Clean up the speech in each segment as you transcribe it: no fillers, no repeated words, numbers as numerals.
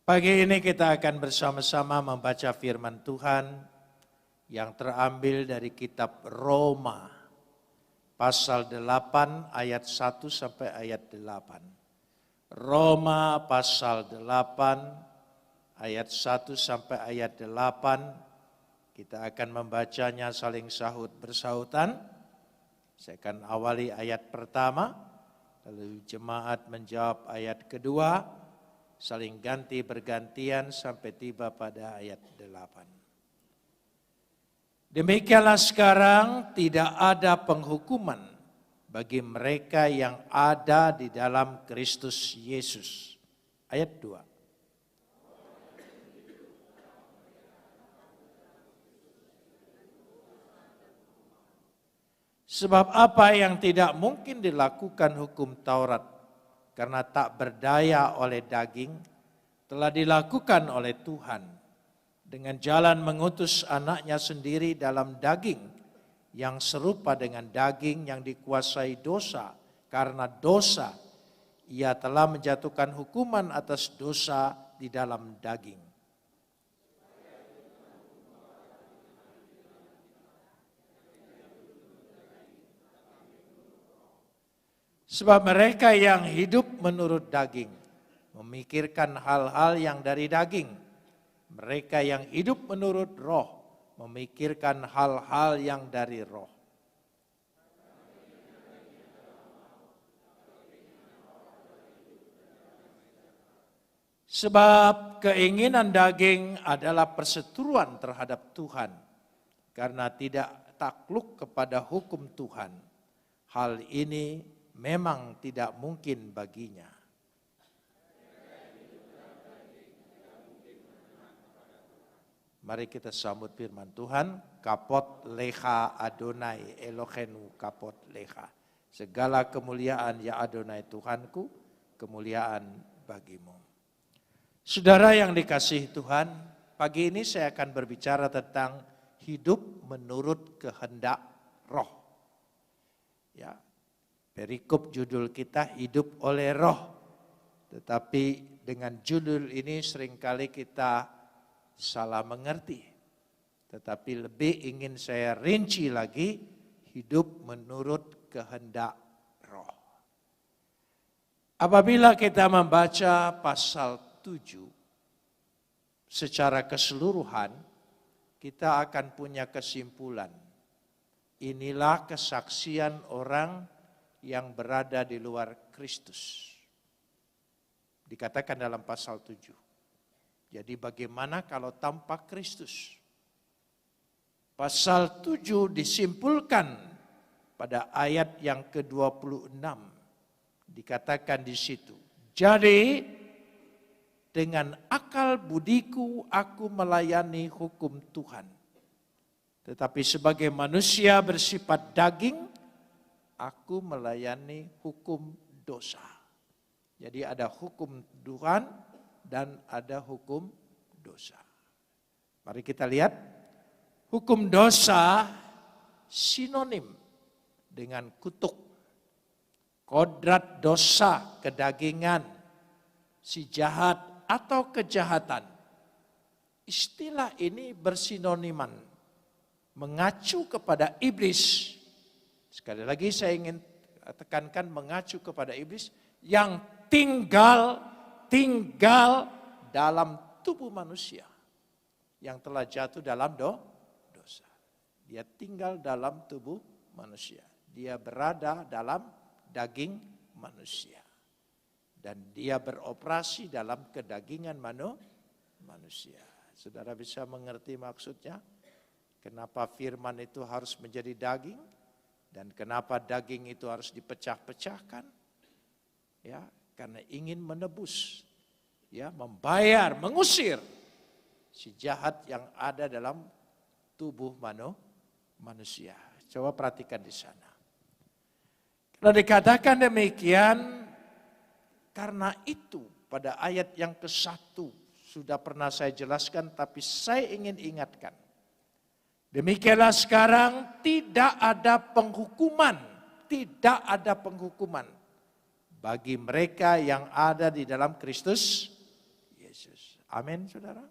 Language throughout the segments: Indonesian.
Pagi ini kita akan bersama-sama membaca firman Tuhan yang terambil dari kitab Roma pasal 8 ayat 1 sampai ayat 8. Roma pasal 8 ayat 1 sampai ayat 8. Kita akan membacanya saling sahut bersahutan. Saya akan awali ayat pertama, lalu jemaat menjawab ayat kedua, saling ganti bergantian sampai tiba pada ayat 8. Demikianlah sekarang tidak ada penghukuman bagi mereka yang ada di dalam Kristus Yesus. Ayat 2. Sebab apa yang tidak mungkin dilakukan hukum Taurat karena tak berdaya oleh daging, telah dilakukan oleh Tuhan dengan jalan mengutus anaknya sendiri dalam daging yang serupa dengan daging yang dikuasai dosa. Karena dosa, ia telah menjatuhkan hukuman atas dosa di dalam daging. Sebab mereka yang hidup menurut daging memikirkan hal-hal yang dari daging. Mereka yang hidup menurut roh memikirkan hal-hal yang dari roh. Sebab keinginan daging adalah perseteruan terhadap Tuhan, karena tidak takluk kepada hukum Tuhan. Hal ini memang tidak mungkin baginya. Mari kita sambut firman Tuhan. Kapot lecha Adonai Elohenu kapot lecha. Segala kemuliaan ya Adonai Tuhanku, kemuliaan bagimu. Saudara yang dikasihi Tuhan, pagi ini saya akan berbicara tentang hidup menurut kehendak roh. Ya, perikop judul kita hidup oleh roh. Tetapi dengan judul ini seringkali kita salah mengerti. Tetapi lebih ingin saya rinci lagi, hidup menurut kehendak roh. Apabila kita membaca pasal 7 secara keseluruhan, kita akan punya kesimpulan. Inilah kesaksian orang yang berada di luar Kristus. Dikatakan dalam pasal 7. Jadi bagaimana kalau tanpa Kristus? Pasal 7 disimpulkan pada ayat yang ke-26. Dikatakan di situ. Jadi dengan akal budiku aku melayani hukum Tuhan. Tetapi sebagai manusia bersifat daging, aku melayani hukum dosa. Jadi ada hukum Tuhan dan ada hukum dosa. Mari kita lihat. Hukum dosa sinonim dengan kutuk. Kodrat dosa, kedagingan, si jahat atau kejahatan. Istilah ini bersinoniman. Mengacu kepada iblis. Sekali lagi saya ingin tekankan mengacu kepada iblis yang tinggal dalam tubuh manusia yang telah jatuh dalam dosa. Dia tinggal dalam tubuh manusia. Dia berada dalam daging manusia. Dan dia beroperasi dalam kedagingan manusia. Saudara bisa mengerti maksudnya? Kenapa firman itu harus menjadi daging? Dan kenapa daging itu harus dipecah-pecahkan? Ya, karena ingin menebus, ya, membayar, mengusir si jahat yang ada dalam tubuh manusia. Coba perhatikan di sana. Kalau dikatakan demikian, karena itu pada ayat yang ke-1 sudah pernah saya jelaskan, tapi saya ingin ingatkan. Demikianlah sekarang tidak ada penghukuman bagi mereka yang ada di dalam Kristus Yesus. Amin, saudara.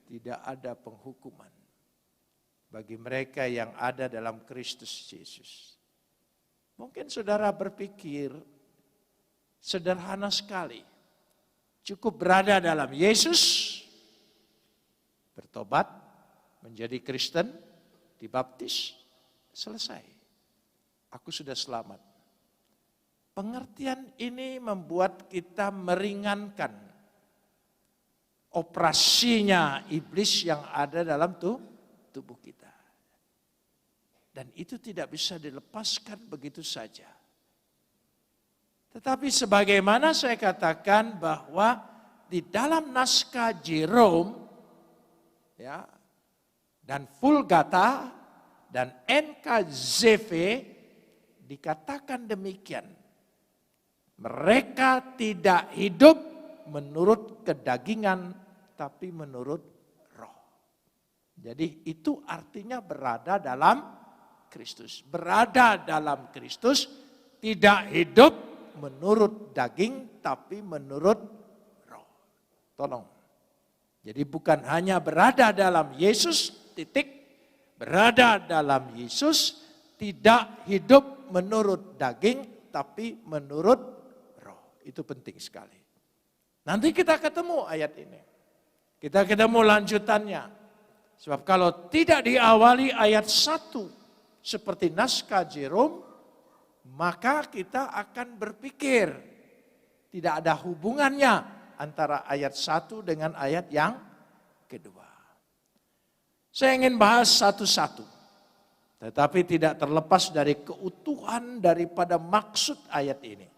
Tidak ada penghukuman bagi mereka yang ada dalam Kristus Yesus. Mungkin saudara berpikir sederhana sekali. Cukup berada dalam Yesus, bertobat, menjadi Kristen, dibaptis, selesai. Aku sudah selamat. Pengertian ini membuat kita meringankan operasinya iblis yang ada dalam tubuh kita. Dan itu tidak bisa dilepaskan begitu saja. Tetapi sebagaimana saya katakan bahwa di dalam naskah Jerome ya, dan Vulgata dan NKJV dikatakan demikian. Mereka tidak hidup menurut kedagingan tapi menurut roh. Jadi itu artinya berada dalam Kristus. Berada dalam Kristus tidak hidup menurut daging tapi menurut roh. Tolong. Jadi bukan hanya berada dalam Yesus, titik. Berada dalam Yesus tidak hidup menurut daging tapi menurut roh. Itu penting sekali. Nanti kita ketemu ayat ini. Kita ketemu lanjutannya. Sebab kalau tidak diawali ayat 1 seperti naskah Jerome, maka kita akan berpikir tidak ada hubungannya antara ayat 1 dengan ayat yang kedua. Saya ingin bahas satu-satu, tetapi tidak terlepas dari keutuhan daripada maksud ayat ini.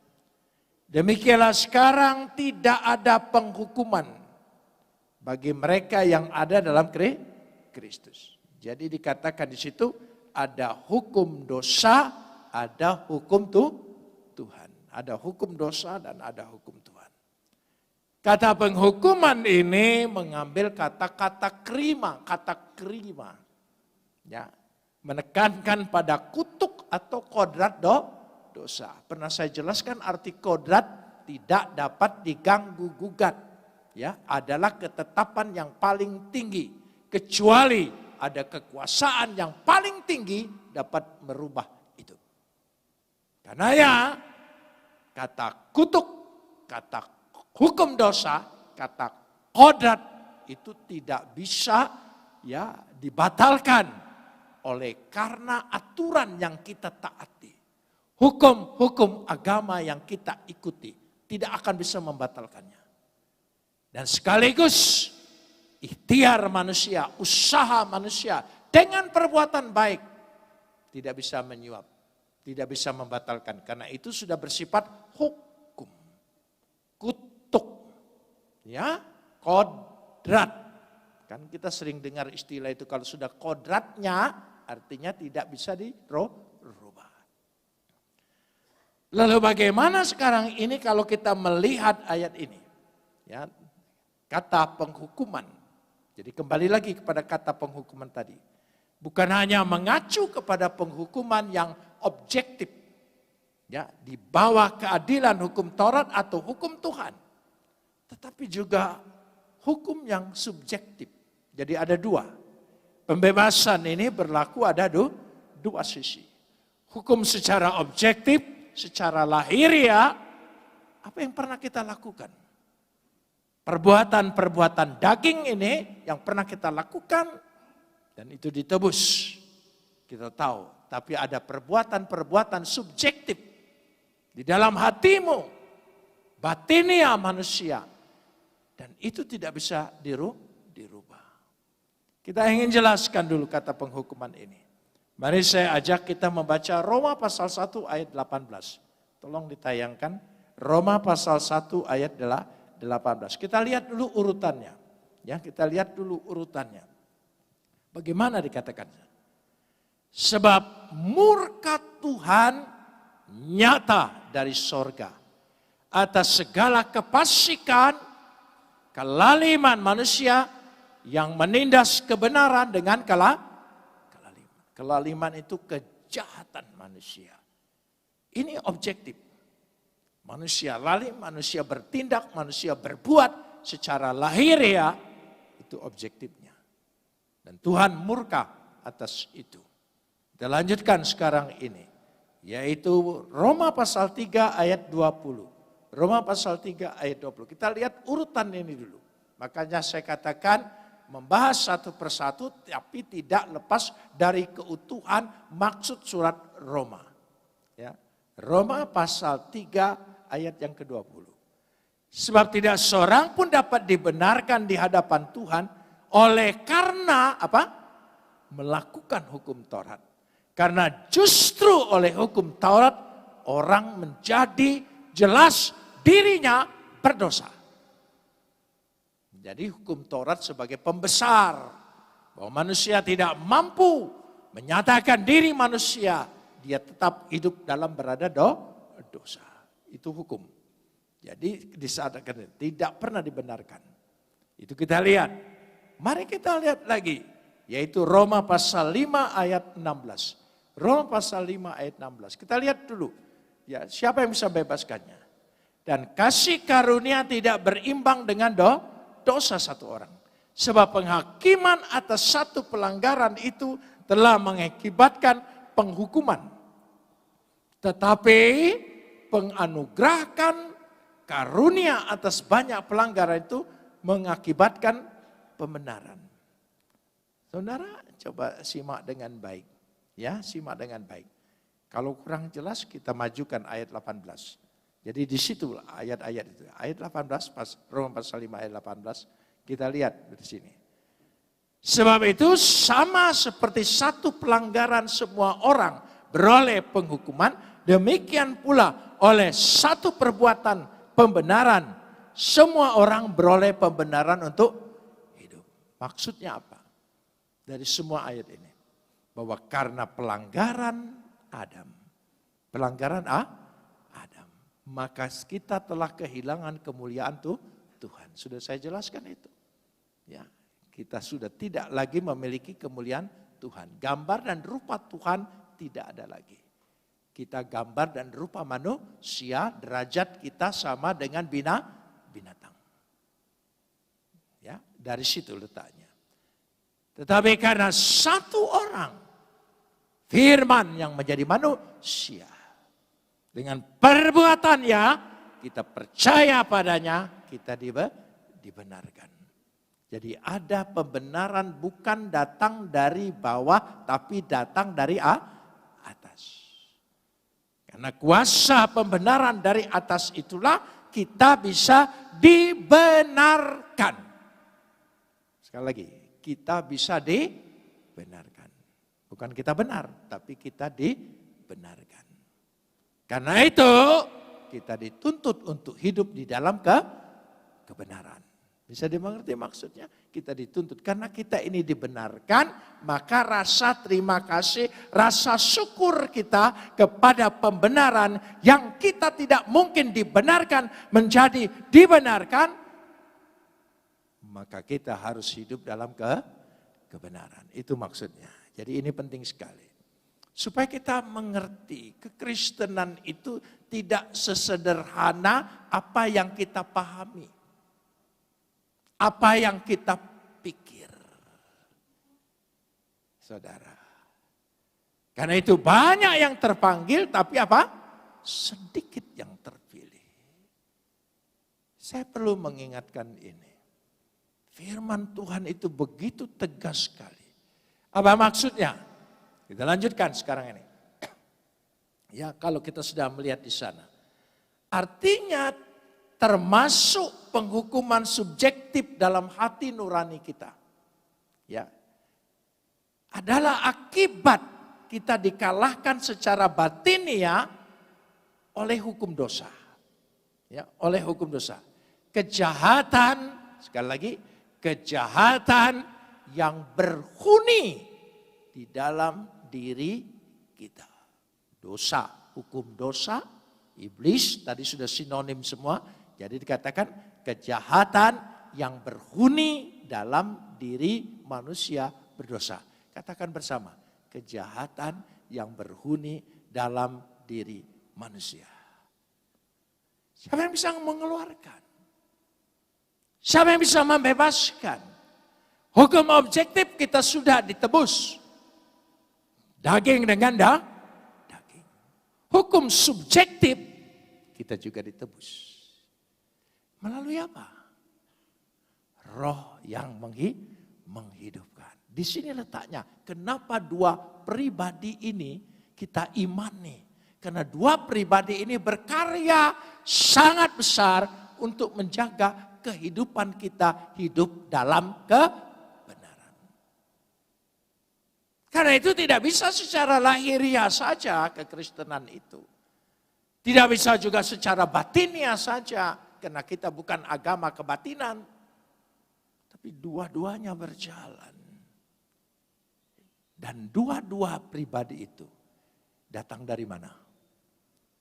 Demikianlah sekarang tidak ada penghukuman bagi mereka yang ada dalam Kristus. Jadi dikatakan di situ ada hukum dosa, ada hukum Tuhan. Ada hukum dosa dan ada hukum Tuhan. Kata penghukuman ini mengambil kata-kata krima, ya, menekankan pada kutuk atau kodrat dosa. Pernah saya jelaskan arti kodrat tidak dapat diganggu gugat, ya, adalah ketetapan yang paling tinggi, kecuali ada kekuasaan yang paling tinggi dapat merubah itu. Karena ya kata kutuk, kata hukum dosa, kata kodrat itu tidak bisa ya dibatalkan oleh karena aturan yang kita taati. Hukum-hukum agama yang kita ikuti tidak akan bisa membatalkannya. Dan sekaligus ikhtiar manusia, usaha manusia dengan perbuatan baik tidak bisa menyuap, tidak bisa membatalkan. Karena itu sudah bersifat hukum, kutuk, ya, kodrat. Kan kita sering dengar istilah itu, kalau sudah kodratnya artinya tidak bisa dirubah. Lalu bagaimana sekarang ini kalau kita melihat ayat ini? Ya, kata penghukuman. Jadi kembali lagi kepada kata penghukuman tadi. Bukan hanya mengacu kepada penghukuman yang objektif. Ya, di bawah keadilan hukum Taurat atau hukum Tuhan. Tetapi juga hukum yang subjektif. Jadi ada dua. Pembebasan ini berlaku ada dua sisi. Hukum secara objektif, secara lahiriah, apa yang pernah kita lakukan? Perbuatan-perbuatan daging ini yang pernah kita lakukan dan itu ditebus. Kita tahu, tapi ada perbuatan-perbuatan subjektif di dalam hatimu, batinia manusia. Dan itu tidak bisa dirubah. Kita ingin jelaskan dulu kata penghukuman ini. Mari saya ajak kita membaca Roma pasal 1 ayat 18. Tolong ditayangkan Roma pasal 1 ayat 18. Kita lihat dulu urutannya. Ya, kita lihat dulu urutannya. Bagaimana dikatakan? Sebab murka Tuhan nyata dari sorga atas segala kefasikan, kelaliman manusia yang menindas kebenaran dengan kelaliman. Kelaliman itu kejahatan manusia. Ini objektif. Manusia lalai, manusia bertindak, manusia berbuat secara lahiriah, itu objektifnya. Dan Tuhan murka atas itu. Kita lanjutkan sekarang ini, yaitu Roma pasal 3 ayat 20. Roma pasal 3 ayat 20. Kita lihat urutan ini dulu. Makanya saya katakan membahas satu persatu tapi tidak lepas dari keutuhan maksud surat Roma. Ya. Roma pasal 3 ayat yang ke-20. Sebab tidak seorang pun dapat dibenarkan di hadapan Tuhan oleh karena apa? Melakukan hukum Taurat. Karena justru oleh hukum Taurat orang menjadi jelas dirinya berdosa. Jadi hukum Taurat sebagai pembesar bahwa manusia tidak mampu menyatakan diri manusia, dia tetap hidup dalam berada dosa. Itu hukum. Jadi disatakan tidak pernah dibenarkan. Itu kita lihat. Mari kita lihat lagi, yaitu Roma pasal 5 ayat 16. Roma pasal 5 ayat 16. Kita lihat dulu. Ya, siapa yang bisa bebaskannya? Dan kasih karunia tidak berimbang dengan dosa satu orang. Sebab penghakiman atas satu pelanggaran itu telah mengakibatkan penghukuman. Tetapi penganugerahan karunia atas banyak pelanggaran itu mengakibatkan pembenaran. Saudara, coba simak dengan baik. Ya, simak dengan baik. Kalau kurang jelas kita majukan ayat 18. Jadi di situ ayat-ayat itu. Ayat 18, Roma pasal 5 ayat 18, kita lihat di sini. Sebab itu sama seperti satu pelanggaran semua orang beroleh penghukuman, demikian pula oleh satu perbuatan pembenaran semua orang beroleh pembenaran untuk hidup. Maksudnya apa? Dari semua ayat ini. Bahwa karena pelanggaran Adam. Pelanggaran Adam. Maka kita telah kehilangan kemuliaan Tuhan. Sudah saya jelaskan itu. Ya, kita sudah tidak lagi memiliki kemuliaan Tuhan. Gambar dan rupa Tuhan tidak ada lagi. Kita gambar dan rupa manusia, derajat kita sama dengan binatang. Ya, dari situ letaknya. Tetapi karena satu orang, firman yang menjadi manusia, dengan perbuatannya kita percaya padanya, kita dibenarkan. Jadi ada pembenaran bukan datang dari bawah, tapi datang dari atas. Karena kuasa pembenaran dari atas itulah kita bisa dibenarkan. Sekali lagi, kita bisa dibenarkan. Bukan kita benar, tapi kita dibenarkan. Karena itu kita dituntut untuk hidup di dalam kebenaran. Bisa dimengerti maksudnya? Kita dituntut karena kita ini dibenarkan, maka rasa terima kasih, rasa syukur kita kepada pembenaran yang kita tidak mungkin dibenarkan menjadi dibenarkan, maka kita harus hidup dalam kebenaran. Itu maksudnya. Jadi ini penting sekali. Supaya kita mengerti kekristenan itu tidak sesederhana apa yang kita pahami. Apa yang kita pikir. Saudara. Karena itu banyak yang terpanggil tapi apa? Sedikit yang terpilih. Saya perlu mengingatkan ini. Firman Tuhan itu begitu tegas sekali. Apa maksudnya? Kita lanjutkan sekarang ini. Ya, kalau kita sudah melihat di sana. Artinya termasuk penghukuman subjektif dalam hati nurani kita. Ya. Adalah akibat kita dikalahkan secara batinia oleh hukum dosa. Ya, oleh hukum dosa. Kejahatan, sekali lagi, kejahatan yang berhuni di dalam diri kita. Dosa, hukum dosa, iblis, tadi sudah sinonim semua. Jadi dikatakan kejahatan yang berhuni dalam diri manusia berdosa. Katakan bersama, kejahatan yang berhuni dalam diri manusia. Siapa yang bisa mengeluarkan? Siapa yang bisa membebaskan? Hukum objektif kita sudah ditebus. Daging dengan daging. Hukum subjektif kita juga ditebus. Melalui apa? Roh yang menghidupkan. Di sini letaknya. Kenapa dua pribadi ini kita imani? Karena dua pribadi ini berkarya sangat besar untuk menjaga kehidupan kita hidup dalam kebenaran. Karena itu tidak bisa secara lahiriah saja kekristenan itu. Tidak bisa juga secara batiniah saja. Karena kita bukan agama kebatinan. Tapi dua-duanya berjalan. Dan dua-dua pribadi itu datang dari mana?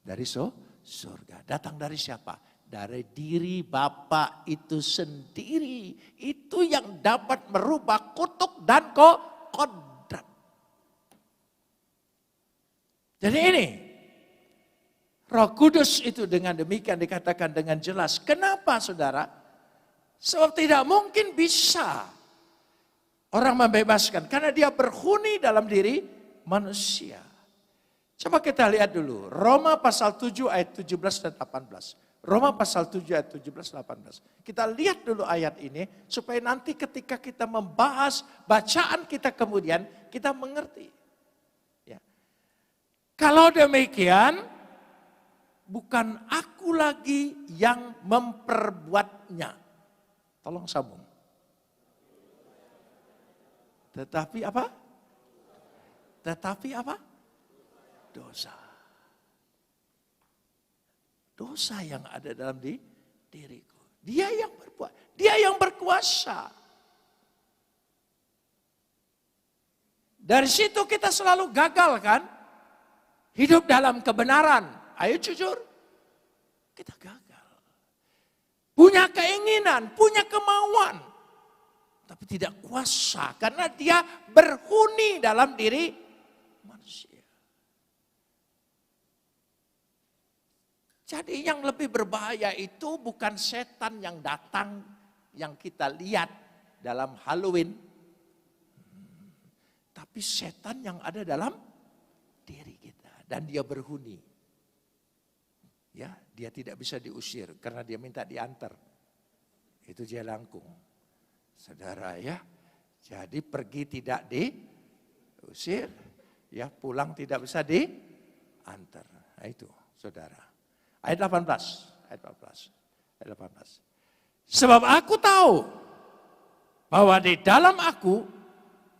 Dari surga. Datang dari siapa? Dari diri Bapa itu sendiri. Itu yang dapat merubah kutuk dan kodrat. Jadi ini. Roh Kudus itu dengan demikian dikatakan dengan jelas. Kenapa saudara? Sebab tidak mungkin bisa orang membebaskan. Karena dia berhuni dalam diri manusia. Coba kita lihat dulu. Roma pasal 7 ayat 17 dan 18. Roma pasal 7 ayat 17 dan 18. Kita lihat dulu ayat ini. Supaya nanti ketika kita membahas bacaan kita kemudian kita mengerti. Ya. Kalau demikian, bukan aku lagi yang memperbuatnya. Tolong sambung. Tetapi apa? Tetapi apa? Dosa. Dosa yang ada dalam diriku. Dia yang berbuat. Dia yang berkuasa. Dari situ kita selalu gagal kan? Hidup dalam kebenaran. Ayo jujur. Kita gagal. Punya keinginan, punya kemauan. Tapi tidak kuasa. Karena dia berhuni dalam diri manusia. Jadi yang lebih berbahaya itu bukan setan yang datang, yang kita lihat dalam Halloween. Tapi setan yang ada dalam diri kita. Dan dia berhuni. Ya, dia tidak bisa diusir karena dia minta diantar. Itu jelangkung. Saudara ya, jadi pergi tidak diusir, ya pulang tidak bisa diantar. Nah itu saudara. Ayat 18, ayat 18, ayat 18. Sebab aku tahu bahwa di dalam aku,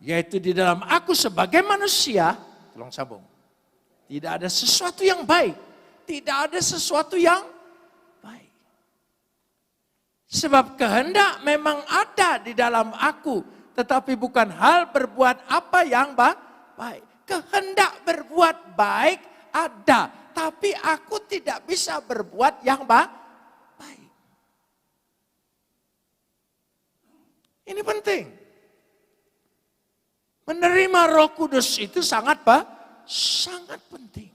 yaitu di dalam aku sebagai manusia, tolong sambung. Tidak ada sesuatu yang baik, tidak ada sesuatu yang baik. Sebab kehendak memang ada di dalam aku, tetapi bukan hal berbuat apa yang baik. Kehendak berbuat baik ada. Tapi aku tidak bisa berbuat yang baik. Ini penting. Menerima Roh Kudus itu sangat penting.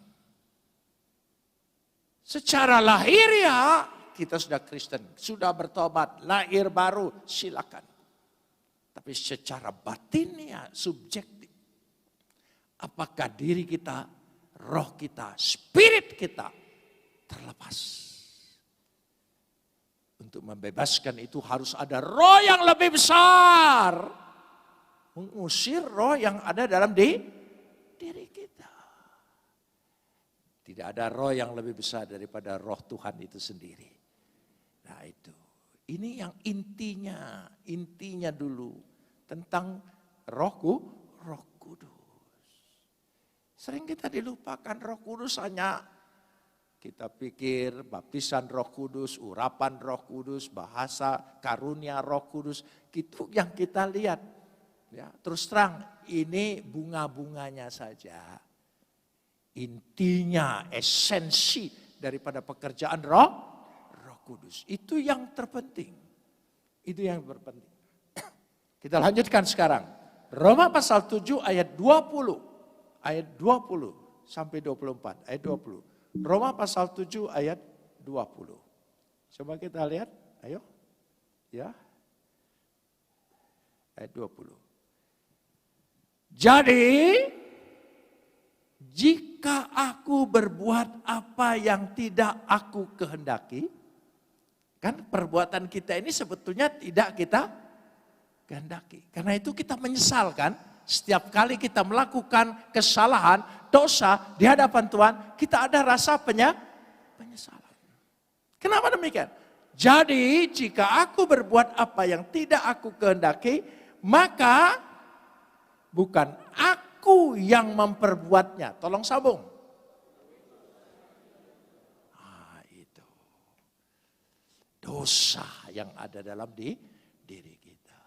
Secara lahiriah kita sudah Kristen, sudah bertobat, lahir baru, silakan. Tapi secara batinnya, subjektif. Apakah diri kita, roh kita, spirit kita terlepas. Untuk membebaskan itu harus ada roh yang lebih besar. Mengusir roh yang ada dalam diri kita. Tidak ada roh yang lebih besar daripada roh Tuhan itu sendiri. Nah itu. Ini yang intinya dulu. Tentang Roh Kudus. Sering kita dilupakan Roh Kudus hanya kita pikir baptisan Roh Kudus, urapan Roh Kudus, bahasa karunia Roh Kudus, itu yang kita lihat. Ya, terus terang ini bunga-bunganya saja. Intinya, esensi daripada pekerjaan Roh Kudus. Itu yang terpenting. Itu yang terpenting. Kita lanjutkan sekarang. Roma pasal 7 ayat 20. Ayat 20 sampai 24. Ayat 20. Roma pasal 7 ayat 20. Coba kita lihat, ayo. Ya. Ayat 20. Jadi, jika aku berbuat apa yang tidak aku kehendaki, kan perbuatan kita ini sebetulnya tidak kita kehendaki. Karena itu kita menyesal kan, setiap kali kita melakukan kesalahan, dosa di hadapan Tuhan, kita ada rasa penyesalan. Kenapa demikian? Jadi jika aku berbuat apa yang tidak aku kehendaki, maka bukan aku yang memperbuatnya. Tolong sambung. Itu. Dosa yang ada dalam diri kita.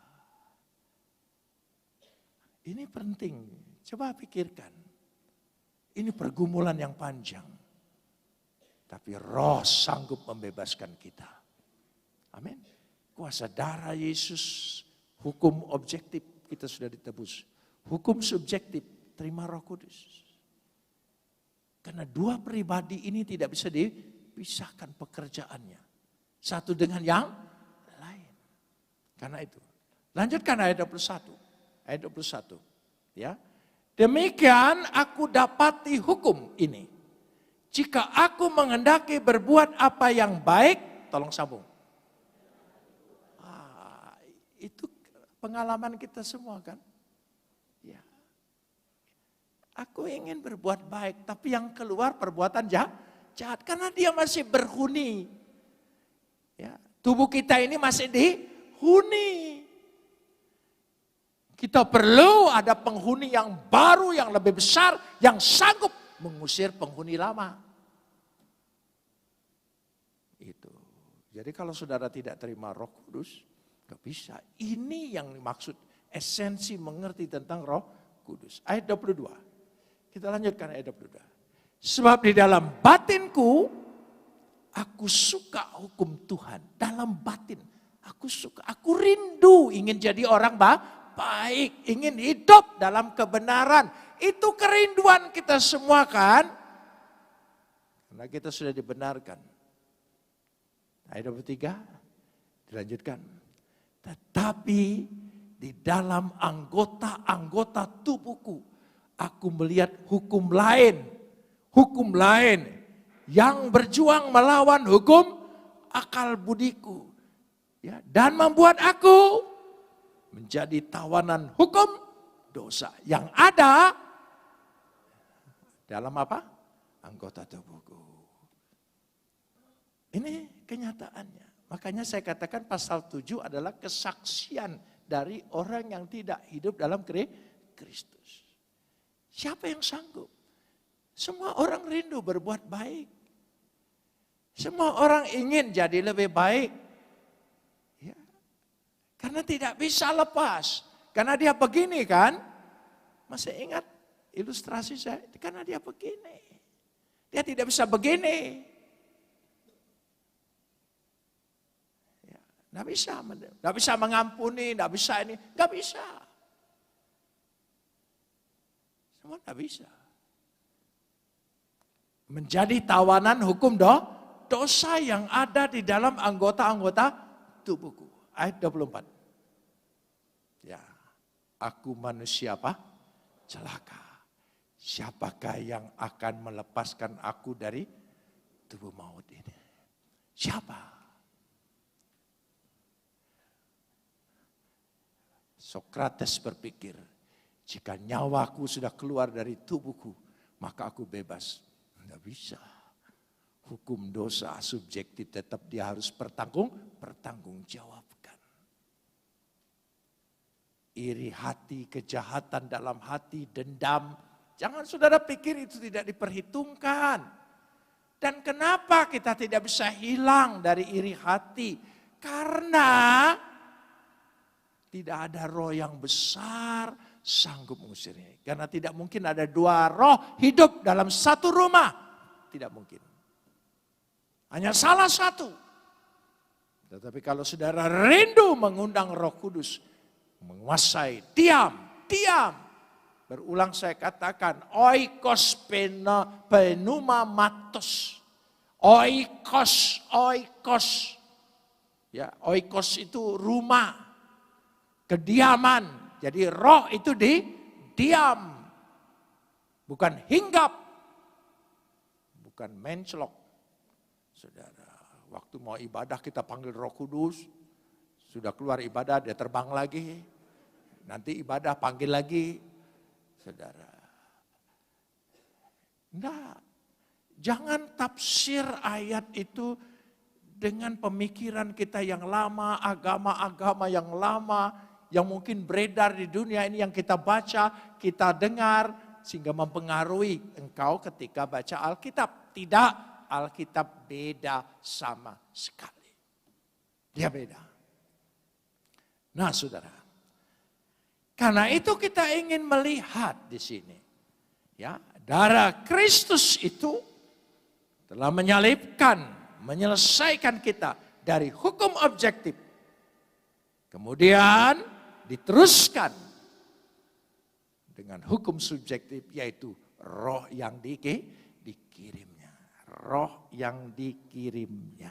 Ini penting. Coba pikirkan. Ini pergumulan yang panjang. Tapi Roh sanggup membebaskan kita. Amin. Kuasa darah Yesus, hukum objektif kita sudah ditebus. Hukum subjektif, terima Roh Kudus. Karena dua pribadi ini tidak bisa dipisahkan pekerjaannya. Satu dengan yang lain. Karena itu. Lanjutkan ayat 21. Ayat 21. Ya. Demikian aku dapati hukum ini. Jika aku menghendaki berbuat apa yang baik, tolong sambung. Itu pengalaman kita semua kan. Ya. Aku ingin berbuat baik, tapi yang keluar perbuatan jahat. Karena dia masih berhuni. Ya. Tubuh kita ini masih dihuni. Kita perlu ada penghuni yang baru, yang lebih besar, yang sanggup mengusir penghuni lama. Itu. Jadi kalau saudara tidak terima Roh Kudus, gak bisa. Ini yang dimaksud esensi mengerti tentang Roh Kudus. Ayat 22. Kita lanjutkan ayat 22. Sebab di dalam batinku, aku suka hukum Tuhan. Dalam batin, aku suka. Aku rindu ingin jadi orang baik. Ingin hidup dalam kebenaran. Itu kerinduan kita semua kan. Karena kita sudah dibenarkan. Ayat 23, dilanjutkan. Tetapi di dalam anggota-anggota tubuhku, aku melihat hukum lain yang berjuang melawan hukum akal budiku. Ya, dan membuat aku menjadi tawanan hukum dosa yang ada dalam apa? Anggota tubuhku. Ini kenyataannya. Makanya saya katakan pasal 7 adalah kesaksian dari orang yang tidak hidup dalam Kristus. Siapa yang sanggup? Semua orang rindu berbuat baik. Semua orang ingin jadi lebih baik. Ya. Karena tidak bisa lepas. Karena dia begini kan. Masih ingat ilustrasi saya? Karena dia begini. Dia tidak bisa begini. Nggak bisa mengampuni, nggak bisa ini, nggak bisa. Semua nggak bisa. Menjadi tawanan hukum dosa yang ada di dalam anggota-anggota tubuhku. Ayat 24. Ya, aku manusia apa? Celaka. Siapakah yang akan melepaskan aku dari tubuh maut ini? Siapa? Sokrates berpikir, jika nyawaku sudah keluar dari tubuhku, maka aku bebas. Tidak bisa. Hukum dosa subjektif tetap dia harus pertanggungjawabkan. Iri hati, kejahatan dalam hati, dendam. Jangan saudara pikir itu tidak diperhitungkan. Dan kenapa kita tidak bisa hilang dari iri hati? Karena tidak ada roh yang besar sanggup mengusirnya. Karena tidak mungkin ada dua roh hidup dalam satu rumah. Tidak mungkin. Hanya salah satu. Tetapi kalau saudara rindu mengundang Roh Kudus, menguasai, diam. Berulang saya katakan, oikos pneuma matos. Oikos. Ya, oikos itu rumah, kediaman. Jadi roh itu diam, bukan hinggap, bukan menclok. Saudara, waktu mau ibadah kita panggil Roh Kudus, sudah keluar ibadah dia terbang lagi, nanti ibadah panggil lagi. Saudara, enggak, jangan tafsir ayat itu dengan pemikiran kita yang lama, agama-agama yang lama, yang mungkin beredar di dunia ini yang kita baca, kita dengar, sehingga mempengaruhi engkau ketika baca Alkitab. Tidak, Alkitab beda sama sekali. Dia beda. Nah saudara, karena itu kita ingin melihat di sini. Ya, darah Kristus itu telah menyelesaikan kita dari hukum objektif. Kemudian diteruskan dengan hukum subjektif, yaitu roh yang dikirimnya. Roh yang dikirimnya.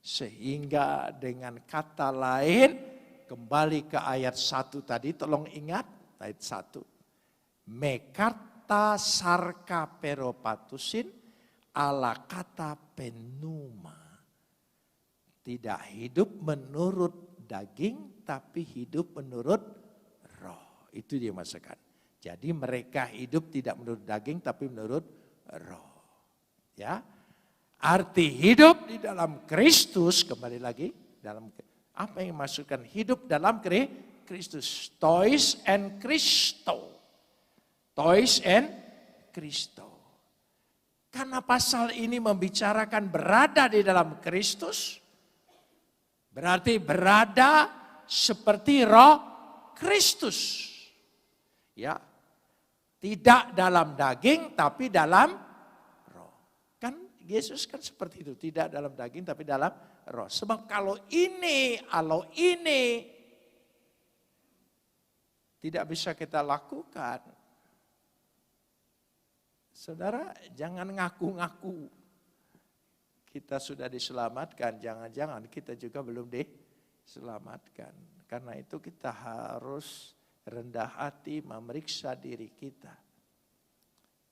Sehingga dengan kata lain, kembali ke ayat 1 tadi, tolong ingat ayat 1. Mekarta sarka peropatusin ala kata penuma. Tidak hidup menurut daging, tapi hidup menurut roh. Itu dia maksudkan. Jadi mereka hidup tidak menurut daging, tapi menurut roh. Ya, arti hidup di dalam Kristus, kembali lagi, dalam apa yang dimaksudkan hidup dalam Kristus? Tois and Christo. Tois and Christo. Karena pasal ini membicarakan berada di dalam Kristus, berarti berada seperti roh Kristus. Ya, tidak dalam daging tapi dalam roh. Kan Yesus kan seperti itu, tidak dalam daging tapi dalam roh. Sebab kalau ini tidak bisa kita lakukan, saudara, jangan ngaku-ngaku kita sudah diselamatkan. Jangan-jangan kita juga belum diselamatkan. Karena itu kita harus rendah hati memeriksa diri kita.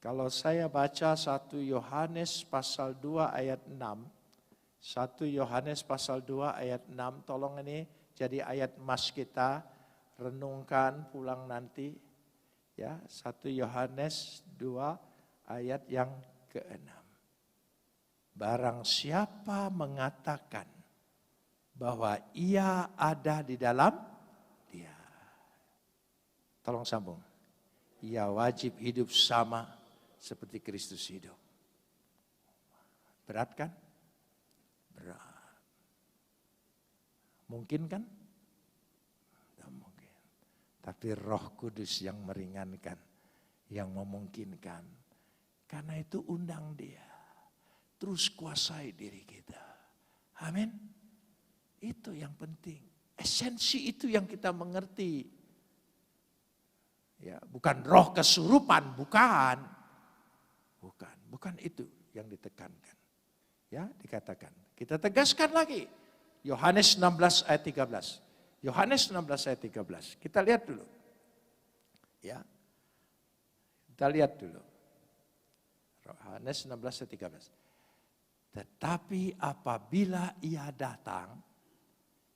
Kalau saya baca 1 Yohanes pasal 2 ayat 6. 1 Yohanes pasal 2 ayat 6. Tolong ini jadi ayat emas kita. Renungkan pulang nanti. Ya, 1 Yohanes 2 ayat yang ke-6. Barang siapa mengatakan bahwa ia ada di dalam dia. Tolong sambung. Ia wajib hidup sama seperti Kristus hidup. Berat kan? Berat. Mungkin kan? Tidak mungkin. Tapi Roh Kudus yang meringankan, yang memungkinkan. Karena itu undang dia. Terus kuasai diri kita. Amin. Itu yang penting. Esensi itu yang kita mengerti. Ya, bukan roh kesurupan, bukan. Bukan itu yang ditekankan. Ya, dikatakan. Kita tegaskan lagi. Yohanes 16 ayat 13. Yohanes 16 ayat 13. Kita lihat dulu. Ya. Kita lihat dulu. Yohanes 16 ayat 13. Tetapi apabila ia datang,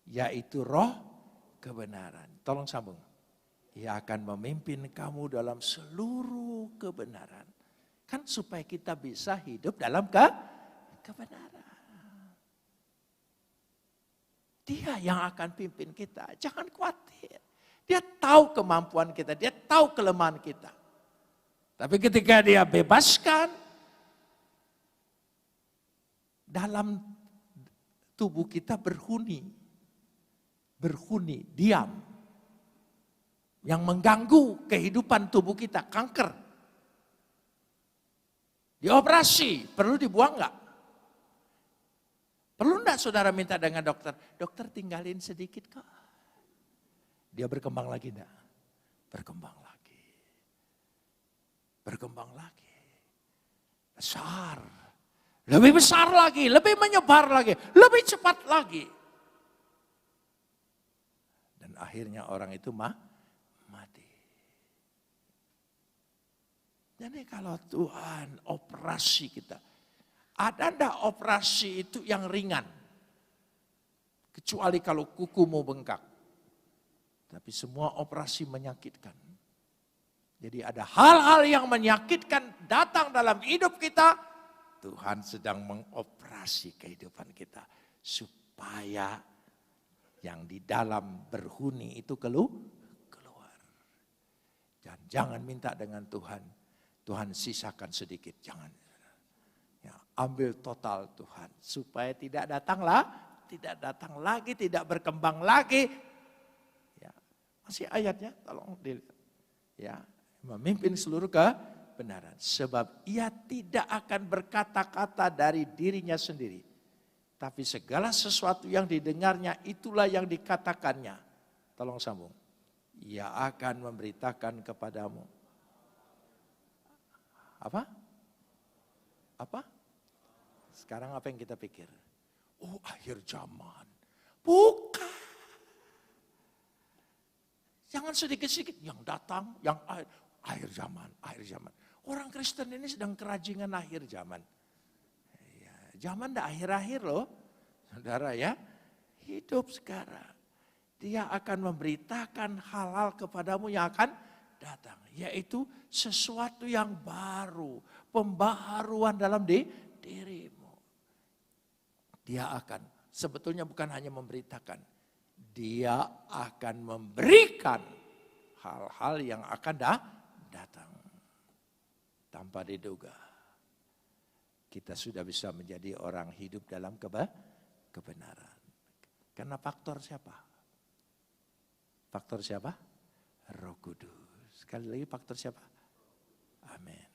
yaitu roh kebenaran. Tolong sambung. Ia akan memimpin kamu dalam seluruh kebenaran. Kan supaya kita bisa hidup dalam kebenaran. Dia yang akan pimpin kita. Jangan khawatir. Dia tahu kemampuan kita. Dia tahu kelemahan kita. Tapi ketika dia bebaskan, dalam tubuh kita berhuni, diam. Yang mengganggu kehidupan tubuh kita, kanker. Dioperasi, perlu dibuang enggak? Perlu enggak saudara minta dengan dokter? Dokter tinggalin sedikit kok. Dia berkembang lagi enggak? Berkembang lagi. Besar. Lebih besar lagi, lebih menyebar lagi, lebih cepat lagi. Dan akhirnya orang itu mati. Jadi kalau Tuhan operasi kita, ada ndak operasi itu yang ringan? Kecuali kalau kukumu bengkak. Tapi semua operasi menyakitkan. Jadi ada hal-hal yang menyakitkan datang dalam hidup kita. Tuhan sedang mengoperasi kehidupan kita. Supaya yang di dalam berhuni itu keluar. Dan jangan minta dengan Tuhan. Tuhan sisakan sedikit. Jangan. Ya, ambil total Tuhan. Supaya tidak datang lagi, tidak berkembang lagi. Ya, masih ayatnya, tolong dilihat. Ya, memimpin seluruh kebenaran. Sebab ia tidak akan berkata-kata dari dirinya sendiri. Tapi segala sesuatu yang didengarnya itulah yang dikatakannya. Tolong sambung. Ia akan memberitakan kepadamu. Apa? Sekarang apa yang kita pikir? Oh, akhir zaman. Bukan. Jangan sedikit-sedikit yang datang, yang akhir zaman. Orang Kristen ini sedang kerajingan akhir zaman. Ya, zaman dah akhir-akhir loh. Saudara ya, hidup sekarang. Dia akan memberitakan hal-hal kepadamu yang akan datang. Yaitu sesuatu yang baru. Pembaharuan dalam dirimu. Dia akan, sebetulnya bukan hanya memberitakan. Dia akan memberikan hal-hal yang akan datang. Tanpa diduga. Kita sudah bisa menjadi orang hidup dalam kebenaran. Karena faktor siapa? Faktor siapa? Roh Kudus. Sekali lagi faktor siapa? Amin.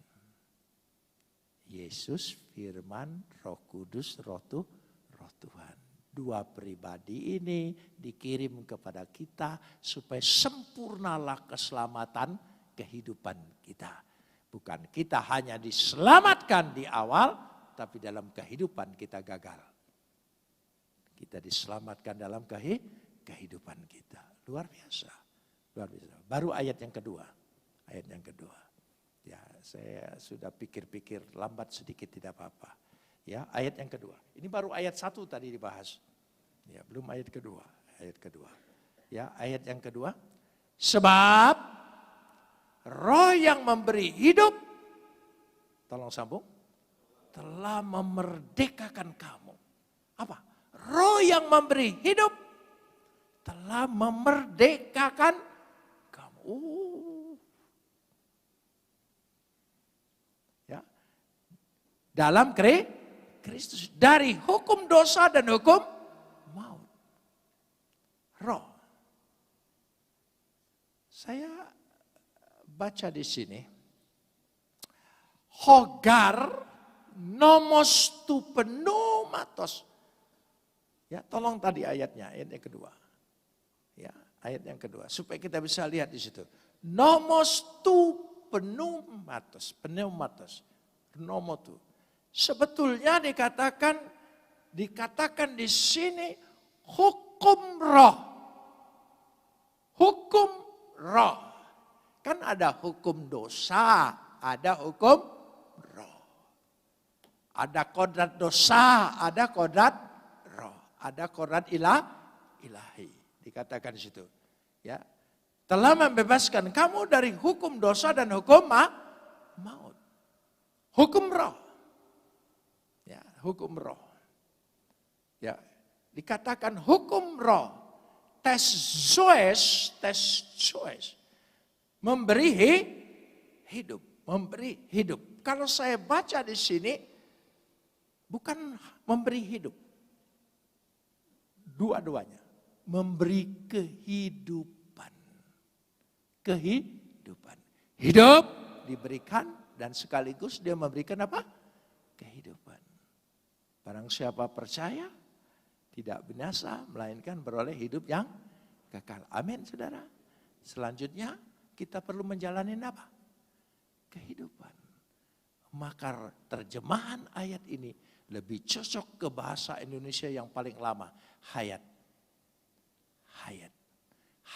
Yesus, Firman, Roh Kudus, Roh Tuhan. Dua pribadi ini dikirim kepada kita supaya sempurnalah keselamatan kehidupan kita. Bukan kita hanya diselamatkan di awal, tapi dalam kehidupan kita gagal. Kita diselamatkan dalam kehidupan kita. Luar biasa. Luar biasa. Baru ayat yang kedua. Ya, saya sudah pikir-pikir lambat sedikit tidak apa-apa. Ya, ayat yang kedua. Ini baru ayat 1 tadi dibahas. Ya, belum ayat kedua. Ya, ayat yang kedua. Sebab Roh yang memberi hidup, tolong sambung, telah memerdekakan kamu. Apa? Roh yang memberi hidup telah memerdekakan kamu. Ya. Dalam Kristus. Dari hukum dosa dan hukum maut. Roh. Saya baca di sini. Hogar nomos tu pneumatos. Ya, tolong tadi ayatnya, ayat yang kedua. Ya, ayat yang kedua supaya kita bisa lihat di situ. Nomos tu pneumatos, nomotu. Sebetulnya dikatakan di sini hukum roh. Hukum roh. Kan ada hukum dosa, ada hukum roh. Ada kodrat dosa, ada kodrat roh. Ada kodrat ilahi. Dikatakan di situ. Ya. Telah membebaskan kamu dari hukum dosa dan hukum maut. Hukum roh. Ya, hukum roh. Ya, dikatakan hukum roh. Tes zoes. Memberi hidup. Kalau saya baca di sini, bukan memberi hidup. Dua-duanya. Memberi kehidupan. Hidup diberikan dan sekaligus dia memberikan apa? Kehidupan. Barang siapa percaya, tidak binasa, melainkan beroleh hidup yang kekal. Amin, saudara. Selanjutnya, kita perlu menjalani apa? Kehidupan. Maka terjemahan ayat ini lebih cocok ke bahasa Indonesia yang paling lama. Hayat.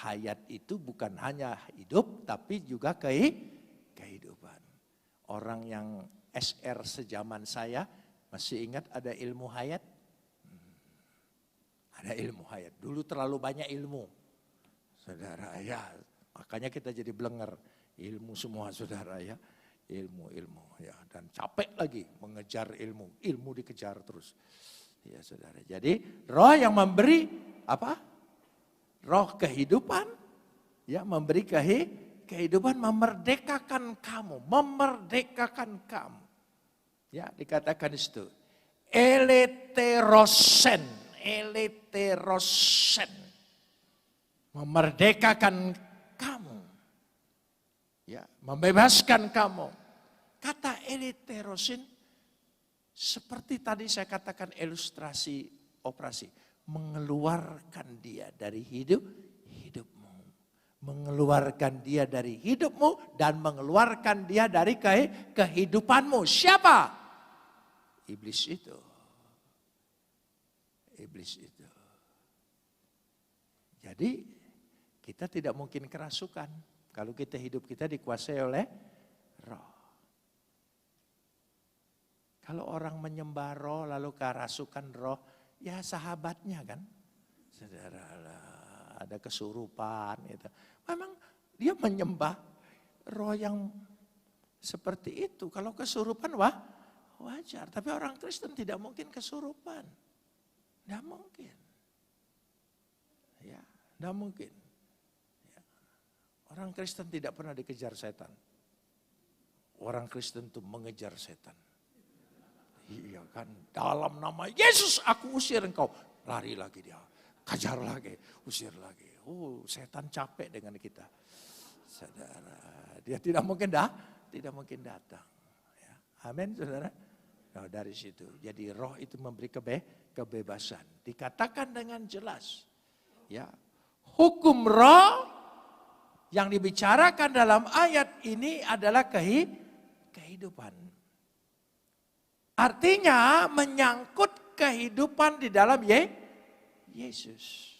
hayat itu bukan hanya hidup, tapi juga kehidupan. Orang yang SR sejaman saya masih ingat ada ilmu hayat? Ada ilmu hayat. Dulu terlalu banyak ilmu. Saudara, ya makanya kita jadi blenger. Ilmu semua saudara ya. Ilmu ya. Dan capek lagi mengejar ilmu. Ilmu dikejar terus. Ya saudara. Jadi roh yang memberi apa? Roh kehidupan. Ya memberi kehidupan, memerdekakan kamu. Memerdekakan kamu. Ya dikatakan itu. Eleterosen. Memerdekakan kamu. Ya, membebaskan kamu. Kata eleterosin seperti tadi saya katakan ilustrasi operasi. Mengeluarkan dia dari hidupmu. Mengeluarkan dia dari hidupmu dan mengeluarkan dia dari kehidupanmu. Siapa? Iblis itu. Iblis itu. Jadi kita tidak mungkin kerasukan kalau hidup kita dikuasai oleh roh. Kalau orang menyembah roh lalu kerasukan roh, ya sahabatnya kan. Saudara, ada kesurupan gitu. Memang dia menyembah roh yang seperti itu. Kalau kesurupan wajar, tapi orang Kristen tidak mungkin kesurupan. Tidak mungkin. Ya, tidak mungkin. Ya. Orang Kristen tidak pernah dikejar setan. Orang Kristen itu mengejar setan. Iya kan, dalam nama Yesus aku usir engkau. Lari lagi dia, kejar lagi, usir lagi. Oh, setan capek dengan kita. Saudara, dia tidak mungkin datang. Ya. Amin, saudara. Nah, dari situ, jadi roh itu memberi kebebasan. Dikatakan dengan jelas, ya, hukum roh yang dibicarakan dalam ayat ini adalah kehidupan. Artinya menyangkut kehidupan di dalam Yesus.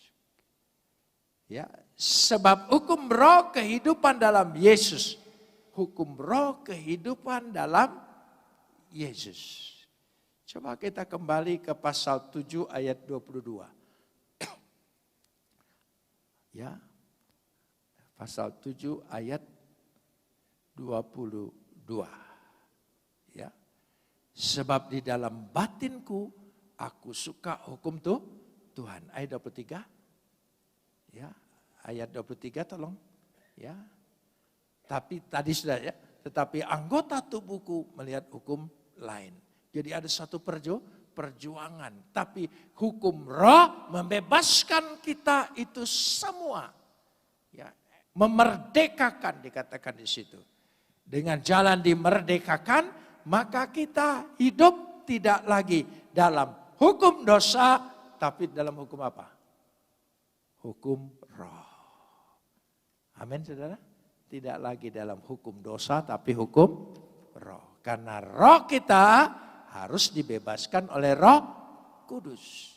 Ya, sebab hukum roh kehidupan dalam Yesus. Hukum roh kehidupan dalam Yesus. Coba kita kembali ke pasal 7 ayat 22. Ya. Pasal 7 ayat 22. Ya. Sebab di dalam batinku aku suka hukum Tuhan. Ayat 23. Ya. Ayat 23 tolong. Ya. Tapi tadi sudah ya. Tetapi anggota tubuhku melihat hukum lain. Jadi ada satu perjuangan. Tapi hukum roh membebaskan kita itu semua. Ya, memerdekakan dikatakan di situ. Dengan jalan dimerdekakan, maka kita hidup tidak lagi dalam hukum dosa, tapi dalam hukum apa? Hukum roh. Amin saudara? Tidak lagi dalam hukum dosa, tapi hukum roh. Karena roh kita harus dibebaskan oleh Roh Kudus.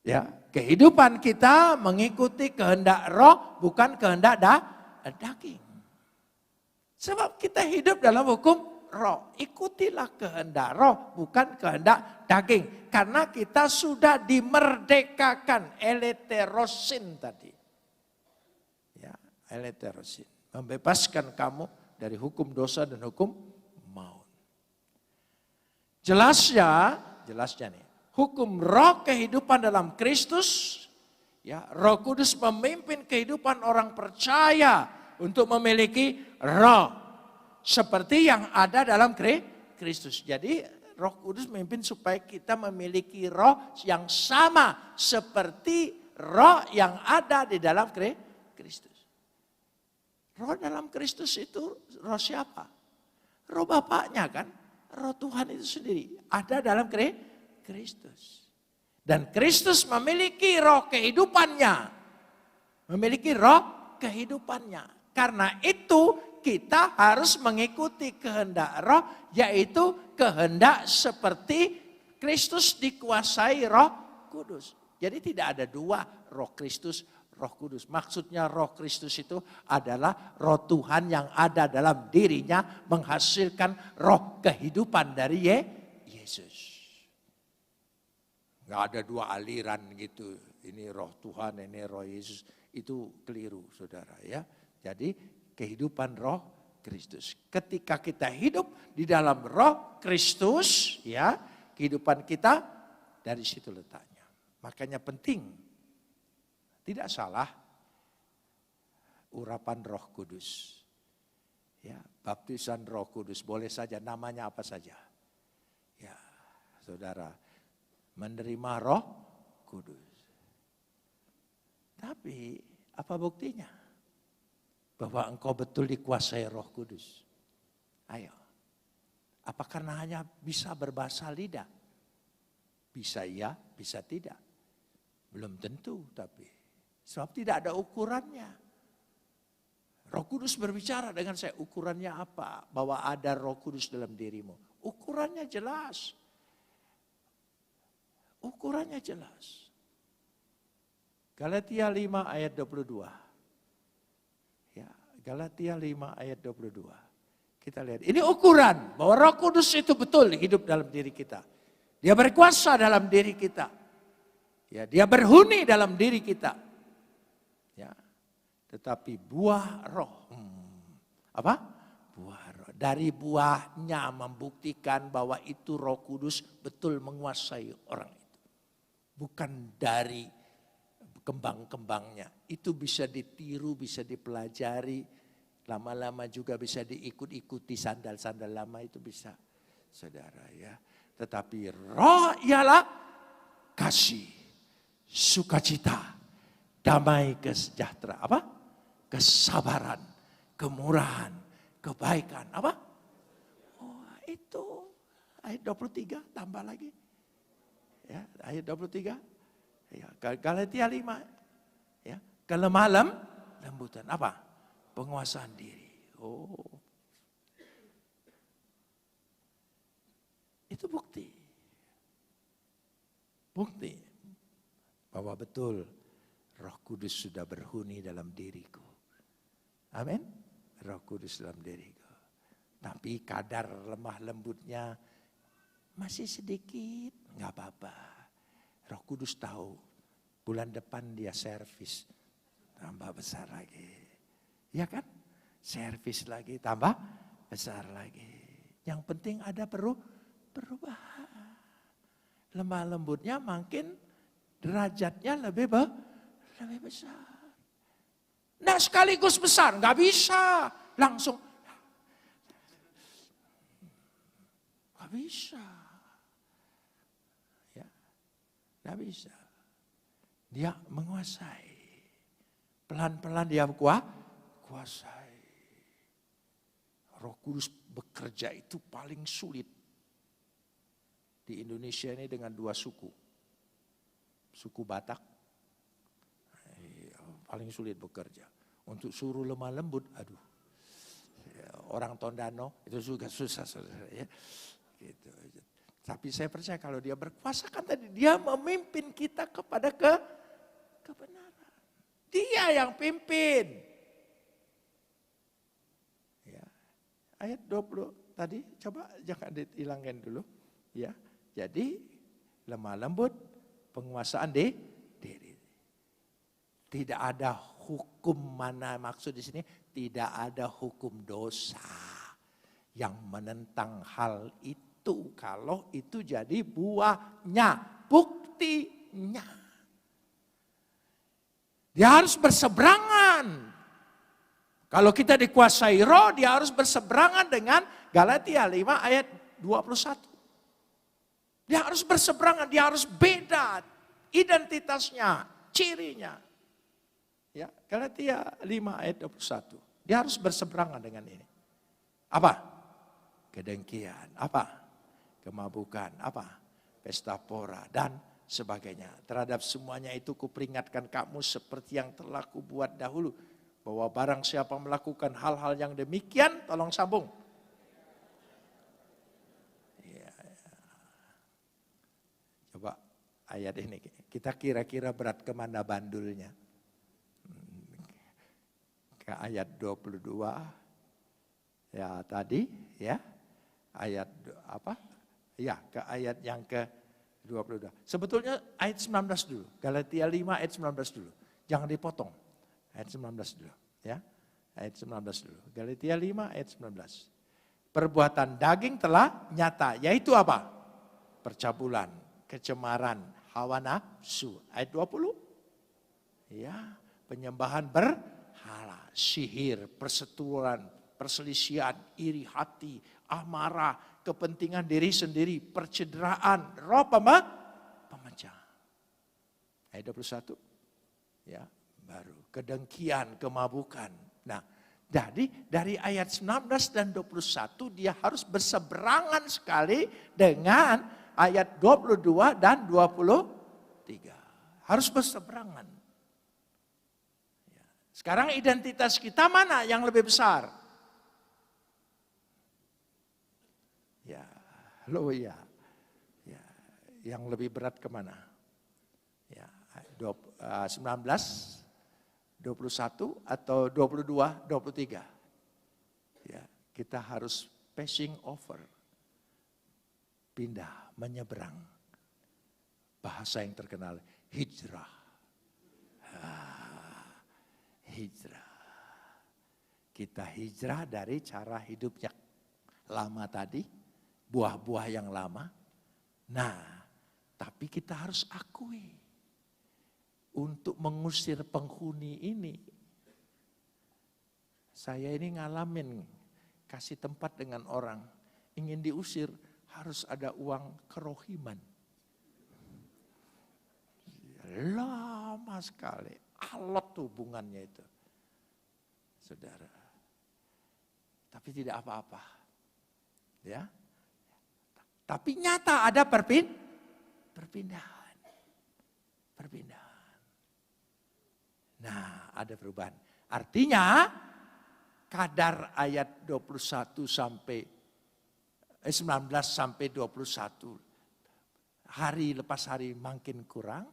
Ya, kehidupan kita mengikuti kehendak roh, bukan kehendak daging. Sebab kita hidup dalam hukum roh. Ikutilah kehendak roh, bukan kehendak daging. Karena kita sudah dimerdekakan, eleterosin tadi. Ya, eleterosin. Membebaskan kamu dari hukum dosa dan hukum maut. Jelasnya nih, hukum roh kehidupan dalam Kristus, ya, Roh Kudus memimpin kehidupan orang percaya untuk memiliki roh seperti yang ada dalam Kristus. Jadi Roh Kudus memimpin supaya kita memiliki roh yang sama seperti roh yang ada di dalam Kristus. Roh dalam Kristus itu roh siapa? Roh Bapaknya kan? Roh Tuhan itu sendiri ada dalam Kristus. Dan Kristus memiliki roh kehidupannya. Memiliki roh kehidupannya. Karena itu kita harus mengikuti kehendak roh, yaitu kehendak seperti Kristus dikuasai Roh Kudus. Jadi tidak ada dua, Roh Kristus, Roh Kudus. Maksudnya Roh Kristus itu adalah Roh Tuhan yang ada dalam dirinya menghasilkan roh kehidupan dari Yesus. Nggak ada dua aliran gitu. Ini Roh Tuhan, ini Roh Yesus. Itu keliru, saudara ya. Jadi kehidupan Roh Kristus. Ketika kita hidup di dalam Roh Kristus, ya, kehidupan kita dari situ letaknya. Makanya penting. Tidak salah urapan Roh Kudus. Ya, baptisan Roh Kudus boleh saja, namanya apa saja. Ya, saudara, menerima Roh Kudus. Tapi apa buktinya? Bahwa engkau betul dikuasai Roh Kudus. Ayo. Apa karena hanya bisa berbahasa lidah? Bisa iya, bisa tidak. Belum tentu tapi. Sebab tidak ada ukurannya. Roh Kudus berbicara dengan saya, ukurannya apa? Bahwa ada Roh Kudus dalam dirimu. Ukurannya jelas. Ukurannya jelas. Galatia 5 ayat 22. Ya, Galatia 5 ayat 22. Kita lihat, ini ukuran bahwa Roh Kudus itu betul hidup dalam diri kita. Dia berkuasa dalam diri kita. Ya, dia berhuni dalam diri kita. Ya, tetapi buah roh, apa? Buah roh. Dari buahnya membuktikan bahwa itu Roh Kudus betul menguasai orang itu. Bukan dari kembang-kembangnya. Itu bisa ditiru, bisa dipelajari. Lama-lama juga bisa diikut-ikuti sandal-sandal lama itu bisa. Saudara ya. Tetapi roh ialah kasih, sukacita, damai, kesejahteraan, apa? Kesabaran, kemurahan, kebaikan, apa? Oh, itu ayat 23 tambah lagi. Ya, ayat 23. Ya, Galatia 5. Ya, kelemah lembutan, apa? Penguasaan diri. Oh. Itu bukti. Bukti bahwa betul Roh Kudus sudah berhuni dalam diriku. Amin. Roh Kudus dalam diriku. Tapi kadar lemah lembutnya masih sedikit. Enggak apa-apa. Roh Kudus tahu. Bulan depan dia servis. Tambah besar lagi. Ya kan? Servis lagi tambah besar lagi. Yang penting ada perubahan. Lemah lembutnya makin derajatnya lebih besar. Nah sekaligus besar, nggak bisa langsung. Nggak bisa. Ya, nggak bisa. Dia menguasai. Pelan-pelan dia kuasai. Roh Kudus bekerja itu paling sulit. Di Indonesia ini dengan dua suku. Suku Batak. Paling sulit bekerja. Untuk suruh lemah lembut, aduh. Orang Tondano itu juga susah, saudara ya. Gitu. Tapi saya percaya kalau dia berkuasa kan tadi dia memimpin kita kepada kebenaran. Dia yang pimpin. Ya. Ayat 20 tadi coba jangan dihilangkan dulu. Ya. Jadi lemah lembut, penguasaan diri. Tidak ada hukum, mana maksud di sini? Tidak ada hukum dosa yang menentang hal itu. Kalau itu jadi buahnya, buktinya. Dia harus berseberangan. Kalau kita dikuasai roh, dia harus berseberangan dengan Galatia 5 ayat 21. Dia harus berseberangan, dia harus beda identitasnya, cirinya. Ya, Galatia 5 ayat 21. Dia harus berseberangan dengan ini. Apa? Kedengkian, apa? Kemabukan, apa? Pesta pora dan sebagainya. Terhadap semuanya itu kuperingatkan kamu seperti yang telah kubuat dahulu. Bahwa barang siapa melakukan hal-hal yang demikian, tolong sambung. Ya. Coba ayat ini, kita kira-kira berat kemana bandulnya? ke ayat 22. Ya tadi ya. Ayat apa? Ya, ke ayat yang ke-22. Sebetulnya ayat 19 dulu. Galatia 5 ayat 19 dulu. Jangan dipotong. Ayat 19 dulu, ya. Ayat 19 dulu. Galatia 5 ayat 19. Perbuatan daging telah nyata, yaitu apa? Percabulan, kecemaran, hawa nafsu. Ayat 20. Ya, penyembahan berhala, sihir, perseturuan, perselisihan, iri hati, amarah, kepentingan diri sendiri, percederaan, roh pemecah. Ayat 21. Ya, baru kedengkian, kemabukan. Nah, jadi dari ayat 19 dan 21 dia harus berseberangan sekali dengan ayat 22 dan 23. Harus berseberangan. Ya. Sekarang identitas kita mana yang lebih besar? Ya, haleluya. Ya, yang lebih berat kemana? Ya, 19, 21 atau 22, 23. Ya, kita harus passing over. Pindah, menyeberang. Bahasa yang terkenal, hijrah. Hijrah. Kita hijrah dari cara hidupnya lama tadi, buah-buah yang lama. Nah, tapi kita harus akui. Untuk mengusir penghuni ini. Saya ini ngalamin kasih tempat dengan orang. Ingin diusir harus ada uang kerohiman. Lama sekali. Alot hubungannya itu. Saudara. Tapi tidak apa-apa. Ya. Tapi nyata ada perpindahan. Nah, ada perubahan. Artinya kadar ayat 21 sampai 19 sampai 21 hari lepas hari makin kurang.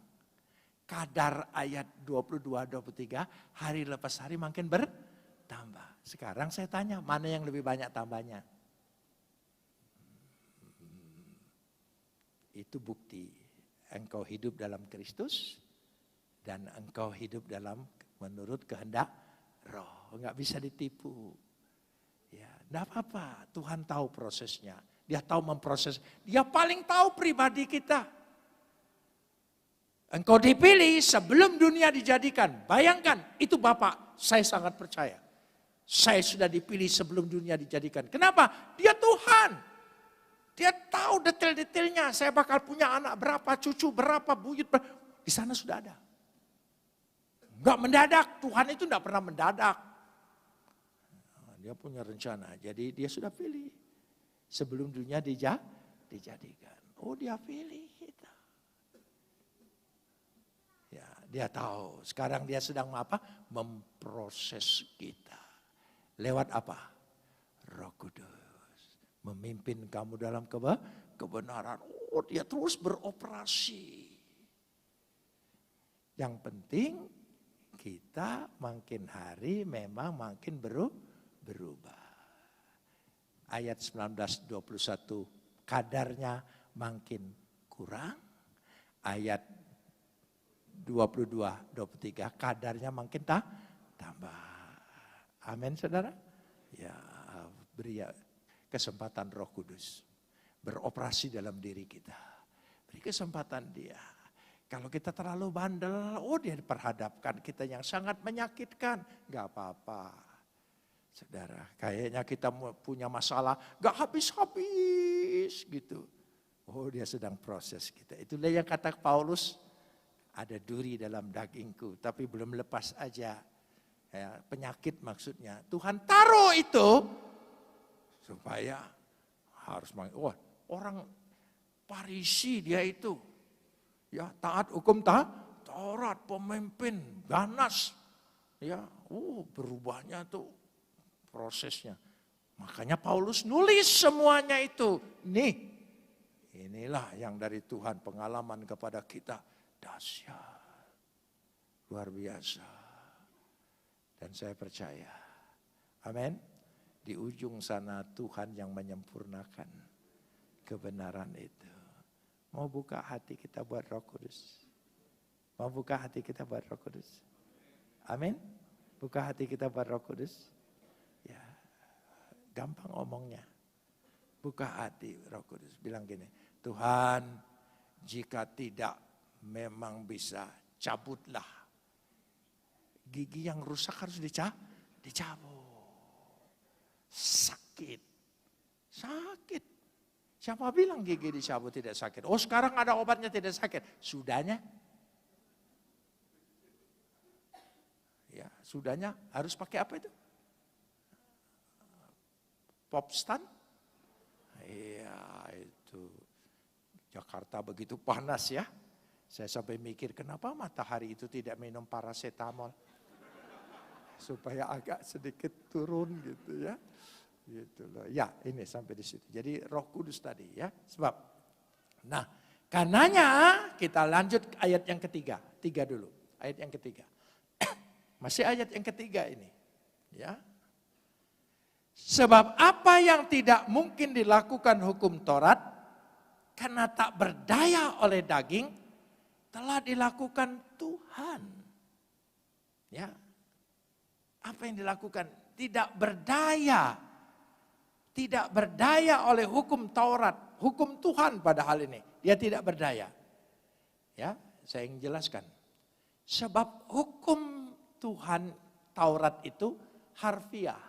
Kadar ayat 22 23 hari lepas hari makin bertambah. Sekarang saya tanya, mana yang lebih banyak tambahnya? Itu bukti engkau hidup dalam Kristus. Dan engkau hidup dalam menurut kehendak roh. Enggak bisa ditipu. Ya, enggak apa-apa. Tuhan tahu prosesnya. Dia tahu memproses. Dia paling tahu pribadi kita. Engkau dipilih sebelum dunia dijadikan. Bayangkan, itu Bapak. Saya sangat percaya. Saya sudah dipilih sebelum dunia dijadikan. Kenapa? Dia Tuhan. Dia tahu detail-detailnya. Saya bakal punya anak berapa, cucu berapa, buyut berapa. Di sana sudah ada. Enggak mendadak, Tuhan itu enggak pernah mendadak. Dia punya rencana, jadi dia sudah pilih. Sebelum dunia dijadikan. Oh, dia pilih kita. Ya, dia tahu. Sekarang dia sedang apa? Memproses kita. Lewat apa? Roh Kudus. Memimpin kamu dalam kebenaran. Oh, dia terus beroperasi. Yang penting kita makin hari memang makin berubah. Ayat 19-21 kadarnya makin kurang. Ayat 22-23 kadarnya makin tambah. Amin saudara. Ya, beri kesempatan Roh Kudus beroperasi dalam diri kita. Beri kesempatan dia. Kalau kita terlalu bandel, dia diperhadapkan kita yang sangat menyakitkan. Gak apa-apa. Saudara, kayaknya kita punya masalah gak habis-habis gitu. Oh, dia sedang proses kita. Itulah yang kata Paulus, ada duri dalam dagingku tapi belum lepas aja. Ya, penyakit maksudnya. Tuhan taruh itu supaya harus orang Farisi dia itu. Ya, taat hukum Taurat, pemimpin, ganas. Ya, berubahnya tuh prosesnya. Makanya Paulus nulis semuanya itu. Inilah yang dari Tuhan, pengalaman kepada kita dahsyat. Luar biasa. Dan saya percaya, amin, di ujung sana Tuhan yang menyempurnakan kebenaran itu. Mau buka hati kita buat Roh Kudus? Mau buka hati kita buat Roh Kudus? Amin. Buka hati kita buat Roh Kudus. Ya, gampang omongnya. Buka hati Roh Kudus. Bilang gini, Tuhan, jika tidak memang bisa, cabutlah. Gigi yang rusak harus dicabut. Sakit. Siapa bilang gigi dicabut tidak sakit? Oh, sekarang ada obatnya tidak sakit. Sudahnya? Ya, sudahnya harus pakai apa itu? Popstan? Iya, itu. Jakarta begitu panas ya. Saya sampai mikir kenapa matahari itu tidak minum paracetamol. Supaya agak sedikit turun gitu ya. Gitu loh. Ya, ini sampai di situ. Jadi Roh Kudus tadi ya. Sebab nah, karenanya kita lanjut ayat yang ketiga. 3 dulu. Ayat yang ketiga. Masih ayat yang ketiga ini. Ya. Sebab apa yang tidak mungkin dilakukan hukum Taurat karena tak berdaya oleh daging telah dilakukan Tuhan. Ya. Apa yang dilakukan? Tidak berdaya. Tidak berdaya oleh hukum Taurat. Hukum Tuhan pada hal ini. Dia tidak berdaya. Ya, saya ingin jelaskan. Sebab hukum Tuhan Taurat itu harfiah.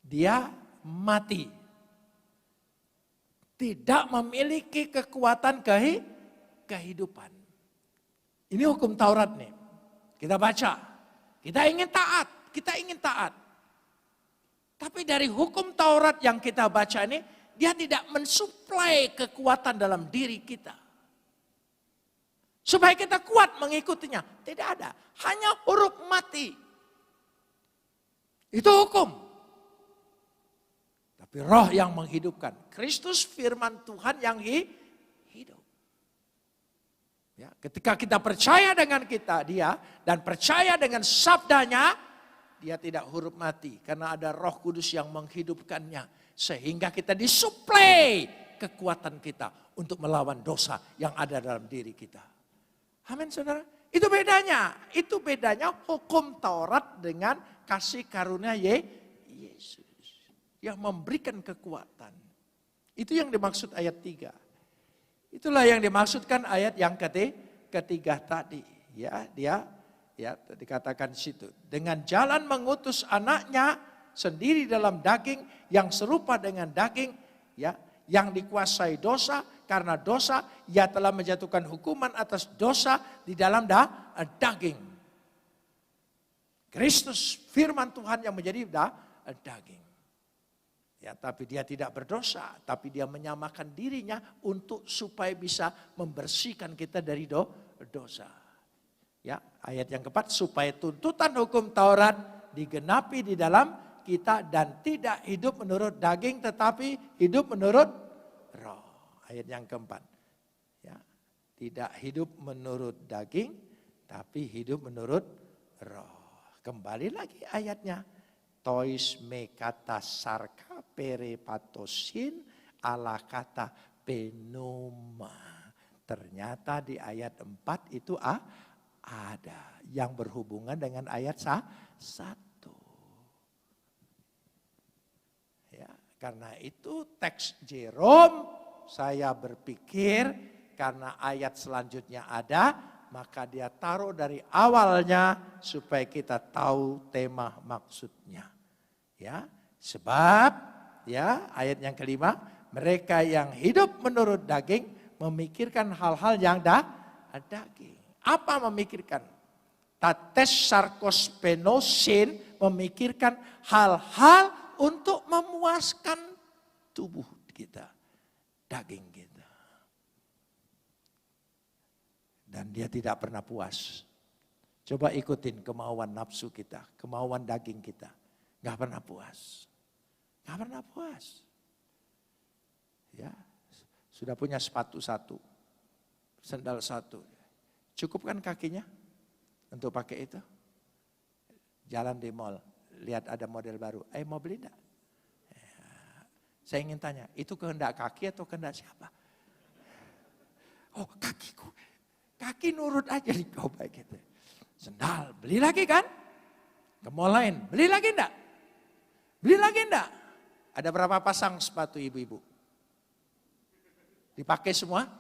Dia mati. Tidak memiliki kekuatan kehidupan. Ini hukum Taurat nih. Kita baca. Kita ingin taat. Tapi dari hukum Taurat yang kita baca ini, dia tidak mensuplai kekuatan dalam diri kita. Supaya kita kuat mengikutinya. Tidak ada. Hanya huruf mati. Itu hukum. Tapi roh yang menghidupkan. Kristus firman Tuhan yang hidup. Ya, ketika kita percaya dengan dia dan percaya dengan sabdanya, dia tidak huruf mati. Karena ada Roh Kudus yang menghidupkannya. Sehingga kita disuplai kekuatan kita untuk melawan dosa yang ada dalam diri kita. Amin saudara. Itu bedanya hukum Taurat dengan kasih karunia Yesus. Yang memberikan kekuatan. Itu yang dimaksud ayat 3. Itulah yang dimaksudkan ayat yang ketiga tadi. Ya, dia dikatakan situ. Dengan jalan mengutus anaknya sendiri dalam daging yang serupa dengan daging ya, yang dikuasai dosa, karena dosa ia telah menjatuhkan hukuman atas dosa di dalam daging. Kristus firman Tuhan yang menjadi daging. Ya, tapi dia tidak berdosa, tapi dia menyamakan dirinya untuk supaya bisa membersihkan kita dari dosa. Ya, ayat yang keempat, supaya tuntutan hukum Taurat digenapi di dalam kita dan tidak hidup menurut daging tetapi hidup menurut roh. Ayat yang keempat. Ya, tidak hidup menurut daging tapi hidup menurut roh. Kembali lagi ayatnya. Tois me kata sarka pere patosin ala kata penoma. Ternyata di ayat 4 itu ada yang berhubungan dengan ayat 1. Ya, karena itu teks Jerome saya berpikir karena ayat selanjutnya ada, maka dia taruh dari awalnya supaya kita tahu tema maksudnya. Ya, sebab ya ayat yang kelima, mereka yang hidup menurut daging memikirkan hal-hal yang daging. Apa memikirkan? Tates sarkos penosin, memikirkan hal-hal untuk memuaskan tubuh kita, daging kita. Dan dia tidak pernah puas. Coba ikutin kemauan nafsu kita, kemauan daging kita. Gak pernah puas. Gak pernah puas. Ya, sudah punya sepatu 1, sandal 1. Cukup kan kakinya untuk pakai itu? jalan di mall, lihat ada model baru, mau beli enggak? Saya ingin tanya, itu kehendak kaki atau kehendak siapa? Oh, kakiku. Kaki nurut aja di kau baik gitu. Sendal, beli lagi kan? Ke mall lain, beli lagi enggak? Beli lagi enggak? Ada berapa pasang sepatu ibu-ibu? Dipakai semua?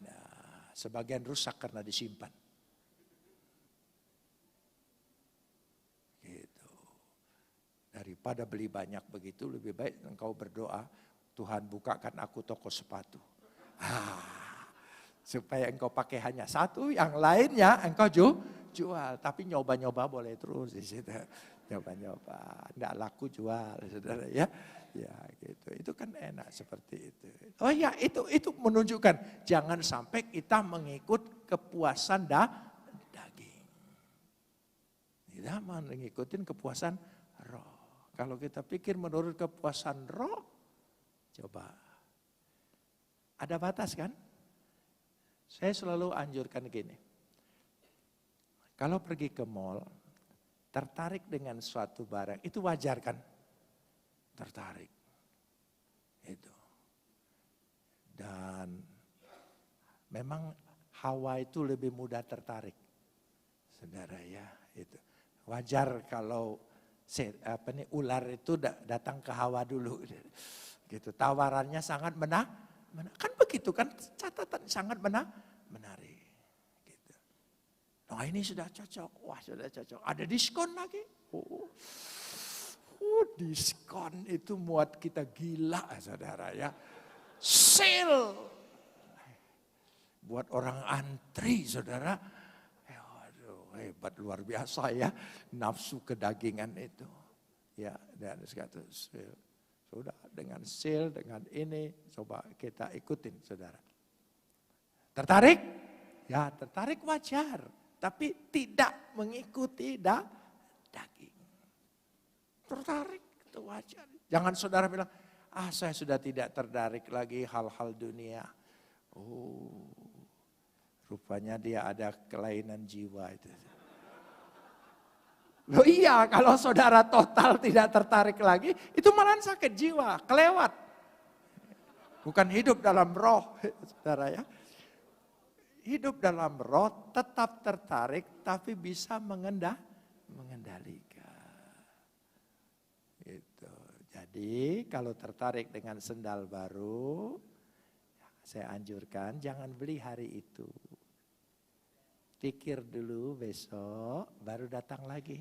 Nah, sebagian rusak karena disimpan. Daripada beli banyak begitu, lebih baik engkau berdoa, Tuhan bukakan aku toko sepatu. Supaya engkau pakai hanya satu, yang lainnya engkau jual. Tapi nyoba-nyoba boleh terus di situ. Nyoba-nyoba, enggak laku jual, saudara ya. Ya gitu, itu kan enak seperti itu. Oh ya, itu menunjukkan jangan sampai kita mengikut kepuasan daging. Tidak mengikuti kepuasan roh. Kalau kita pikir menurut kepuasan roh, coba. Ada batas kan? Saya selalu anjurkan gini. Kalau pergi ke mall, tertarik dengan suatu barang, itu wajar kan? Tertarik. Itu. Dan memang Hawa itu lebih mudah tertarik. Saudara ya, itu. Wajar kalau ular itu datang ke Hawa dulu, gitu. Tawarannya sangat kan begitu kan, catatan sangat menarik, gitu. Nah ini sudah cocok, wah sudah cocok, ada diskon lagi, diskon itu muat kita gila, saudara ya, sale, buat orang antri, saudara. Hebat luar biasa ya, nafsu kedagingan itu. Ya, dan sekata sudah dengan sale, dengan ini, coba kita ikutin saudara. Tertarik? Ya tertarik wajar, tapi tidak mengikuti daging. Tertarik itu wajar. Jangan saudara bilang, saya sudah tidak tertarik lagi hal-hal dunia. Rupanya dia ada kelainan jiwa itu. Loh iya, kalau saudara total tidak tertarik lagi, itu malah sakit jiwa, kelewat. Bukan hidup dalam roh, saudara ya. Hidup dalam roh tetap tertarik, tapi bisa mengendalikan. Gitu. Jadi kalau tertarik dengan sendal baru, saya anjurkan jangan beli hari itu. Pikir dulu besok, baru datang lagi.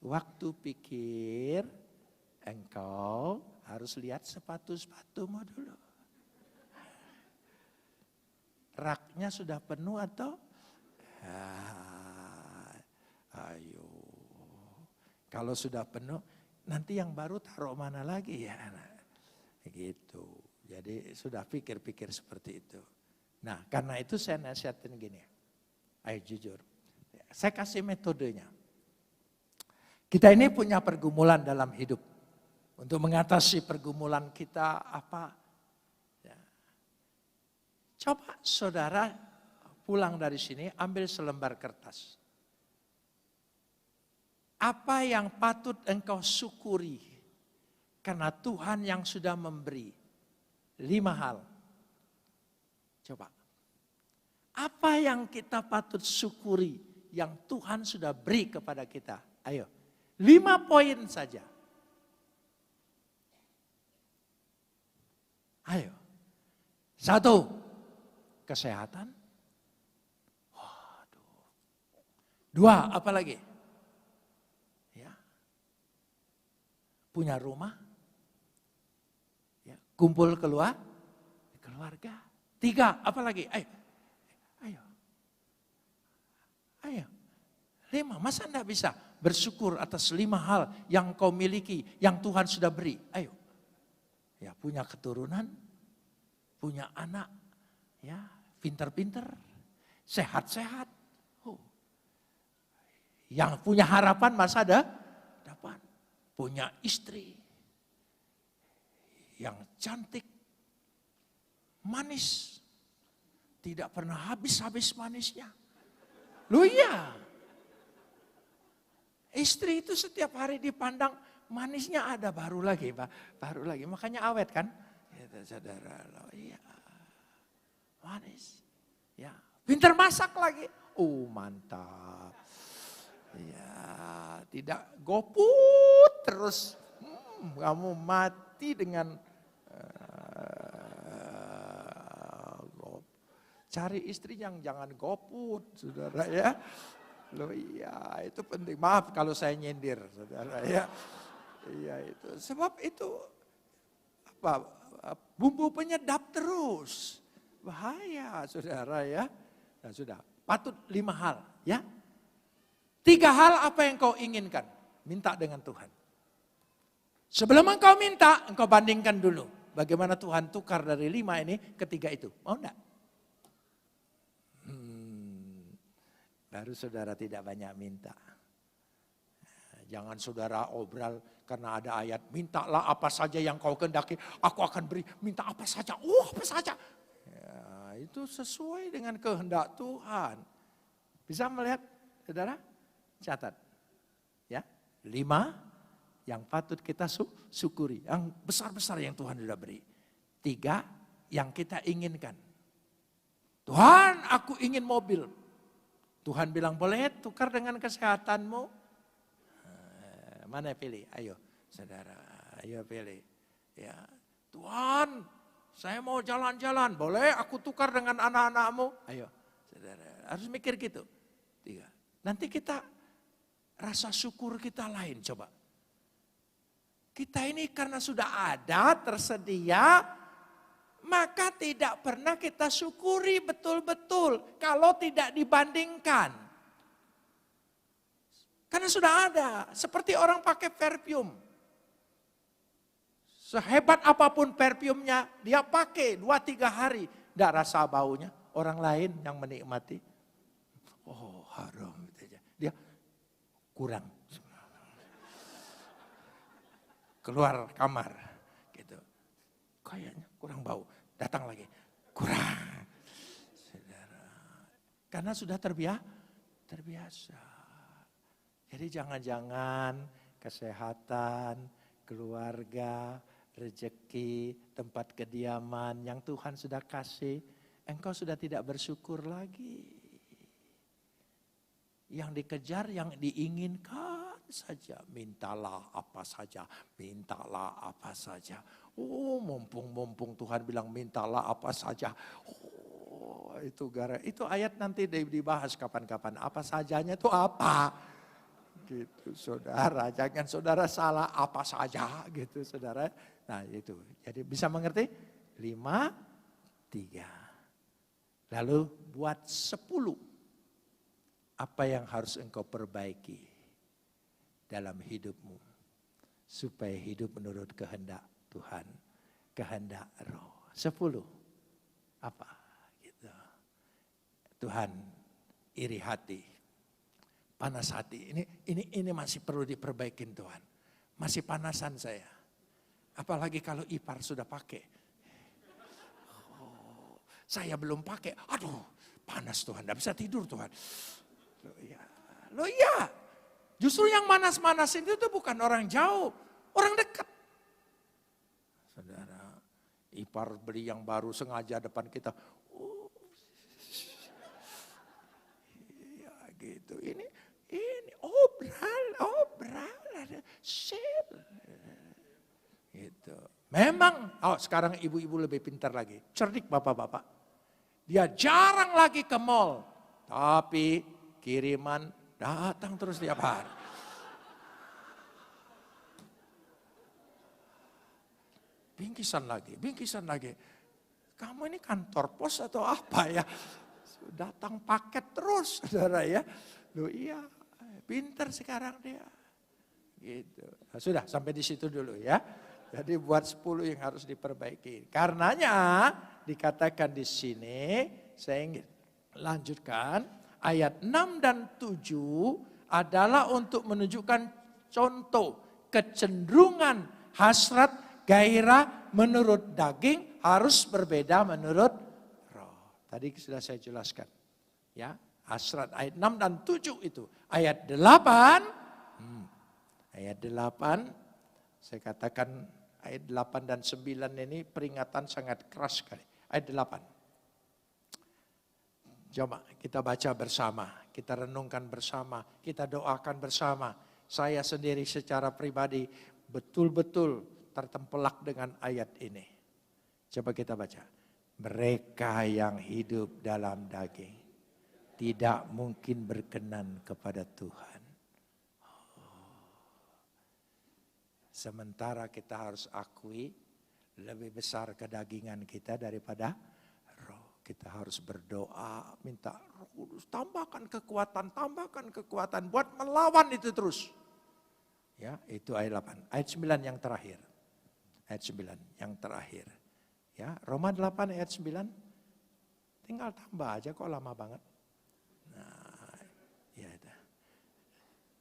Waktu pikir, engkau harus lihat sepatu-sepatumu dulu. Raknya sudah penuh atau? Ayo. Kalau sudah penuh, nanti yang baru taruh mana lagi ya? Gitu. Jadi sudah pikir-pikir seperti itu. Nah karena itu saya nasihatin gini. Ayo jujur, saya kasih metodenya. Kita ini punya pergumulan dalam hidup. Untuk mengatasi pergumulan kita apa? Ya. Coba saudara pulang dari sini ambil selembar kertas. Apa yang patut engkau syukuri? Karena Tuhan yang sudah memberi 5 hal. Coba. Apa yang kita patut syukuri yang Tuhan sudah beri kepada kita? Ayo, 5 poin saja. Ayo. 1, kesehatan. 2, apa lagi? Ya. Punya rumah. Ya. Kumpul keluarga. 3, apa lagi? Ayo. 5, masa enggak bisa bersyukur atas 5 hal yang kau miliki, yang Tuhan sudah beri? Ayo. Ya, punya keturunan, punya anak, ya, pinter-pinter, sehat-sehat. Yang punya harapan masa depan, punya istri yang cantik, manis, tidak pernah habis-habis manisnya. Loh iya. Istri itu setiap hari dipandang manisnya ada, baru lagi. Makanya awet kan? Itu saudara, iya. Manis. Ya, pintar masak lagi. Mantap. Ya, tidak goput terus. Kamu mati dengan cari istri yang jangan goput, saudara ya. Loh iya, itu penting. Maaf kalau saya nyindir, saudara ya. Iya itu, sebab itu bumbu penyedap terus. Bahaya, saudara ya. Nah sudah, patut 5 hal ya. 3 hal apa yang kau inginkan, minta dengan Tuhan. Sebelum engkau minta, engkau bandingkan dulu. Bagaimana Tuhan tukar dari 5 ini ke 3 itu. Mau enggak? Baru saudara tidak banyak minta. Jangan saudara obral karena ada ayat, mintalah apa saja yang kau kehendaki, aku akan beri, minta apa saja, apa saja. Ya, itu sesuai dengan kehendak Tuhan. Bisa melihat saudara? Catat. Ya, 5 yang patut kita syukuri, yang besar-besar yang Tuhan sudah beri. 3 yang kita inginkan. Tuhan, aku ingin mobil. Tuhan bilang boleh tukar dengan kesehatanmu. Mana pilih? Ayo saudara, ayo pilih. Ya, Tuhan saya mau jalan-jalan. Boleh aku tukar dengan anak-anakmu? Ayo saudara, harus mikir gitu. 3. Nanti kita rasa syukur kita lain coba. Kita ini karena sudah ada, tersedia, maka tidak pernah kita syukuri betul-betul kalau tidak dibandingkan. Karena sudah ada, seperti orang pakai perfume. Sehebat apapun perfumenya, dia pakai 2-3 hari. Tidak rasa baunya, orang lain yang menikmati. Oh harum. Dia kurang. Keluar kamar gitu. Kayaknya kurang bau. Datang lagi. Kurang. Saudara. Karena sudah terbiasa. Jadi jangan-jangan kesehatan, keluarga, rezeki, tempat kediaman yang Tuhan sudah kasih, engkau sudah tidak bersyukur lagi. Yang dikejar, yang diinginkan saja. Mintalah apa saja, mintalah apa saja. Mumpung Tuhan bilang mintalah apa saja. Itu ayat nanti dibahas kapan-kapan. Apa sajanya itu apa? Gitu saudara, jangan saudara salah apa saja gitu saudara. Nah itu, jadi bisa mengerti? 5, 3. Lalu buat 10. Apa yang harus engkau perbaiki dalam hidupmu supaya hidup menurut kehendak Tuhan, kehendak Roh. 10. Apa? Gitu. Tuhan iri hati, panas hati. Ini masih perlu diperbaikin Tuhan. Masih panasan saya. Apalagi kalau ipar sudah pakai. Saya belum pakai. Aduh, panas Tuhan, enggak bisa tidur Tuhan. Loh iya. Justru yang manas-manas itu tuh bukan orang jauh, orang dekat. Saudara, ipar beli yang baru sengaja depan kita. Ya gitu. Ini obral ada sel. Gitu. Memang, sekarang ibu-ibu lebih pintar lagi. Cerdik bapak-bapak. Dia jarang lagi ke mall. Tapi kiriman datang terus tiap hari. Bingkisan lagi. Kamu ini kantor pos atau apa ya? Datang paket terus, saudara ya. Loh iya, pintar sekarang dia. Gitu. Nah, sudah sampai di situ dulu ya. Jadi buat 10 yang harus diperbaiki. Karenanya dikatakan di sini, saya ingin lanjutkan. Ayat 6 dan 7 adalah untuk menunjukkan contoh kecenderungan hasrat gairah menurut daging harus berbeda menurut roh. Tadi sudah saya jelaskan. Ya, hasrat ayat 6 dan 7 itu. Ayat 8 Ayat 8, saya katakan ayat 8 dan 9 ini peringatan sangat keras sekali. Ayat 8. Coba kita baca bersama, kita renungkan bersama, kita doakan bersama. Saya sendiri secara pribadi betul-betul tertempelak dengan ayat ini. Coba kita baca. Mereka yang hidup dalam daging tidak mungkin berkenan kepada Tuhan. Sementara kita harus akui lebih besar kedagingan kita daripada roh. Kita harus berdoa, minta Roh Kudus tambahkan kekuatan buat melawan itu terus. Ya, itu ayat 8. Ayat 9 yang terakhir. Ayat 9 yang terakhir. Ya, Roma 8 ayat 9. Tinggal tambah aja kok lama banget. Nah, ya itu.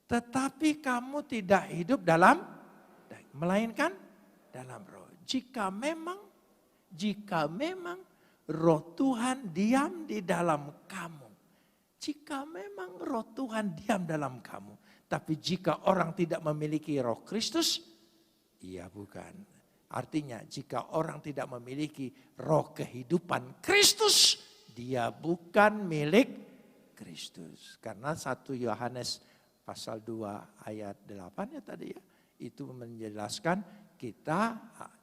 Tetapi kamu tidak hidup dalam melainkan dalam roh. Jika memang roh Tuhan diam di dalam kamu. Jika memang roh Tuhan diam dalam kamu. Tapi jika orang tidak memiliki roh Kristus, iya bukan. Artinya jika orang tidak memiliki roh kehidupan Kristus, dia bukan milik Kristus. Karena 1 Yohanes pasal 2 ayat 8 ya tadi ya. Itu menjelaskan kita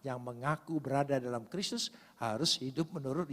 yang mengaku berada dalam Kristus harus hidup menurut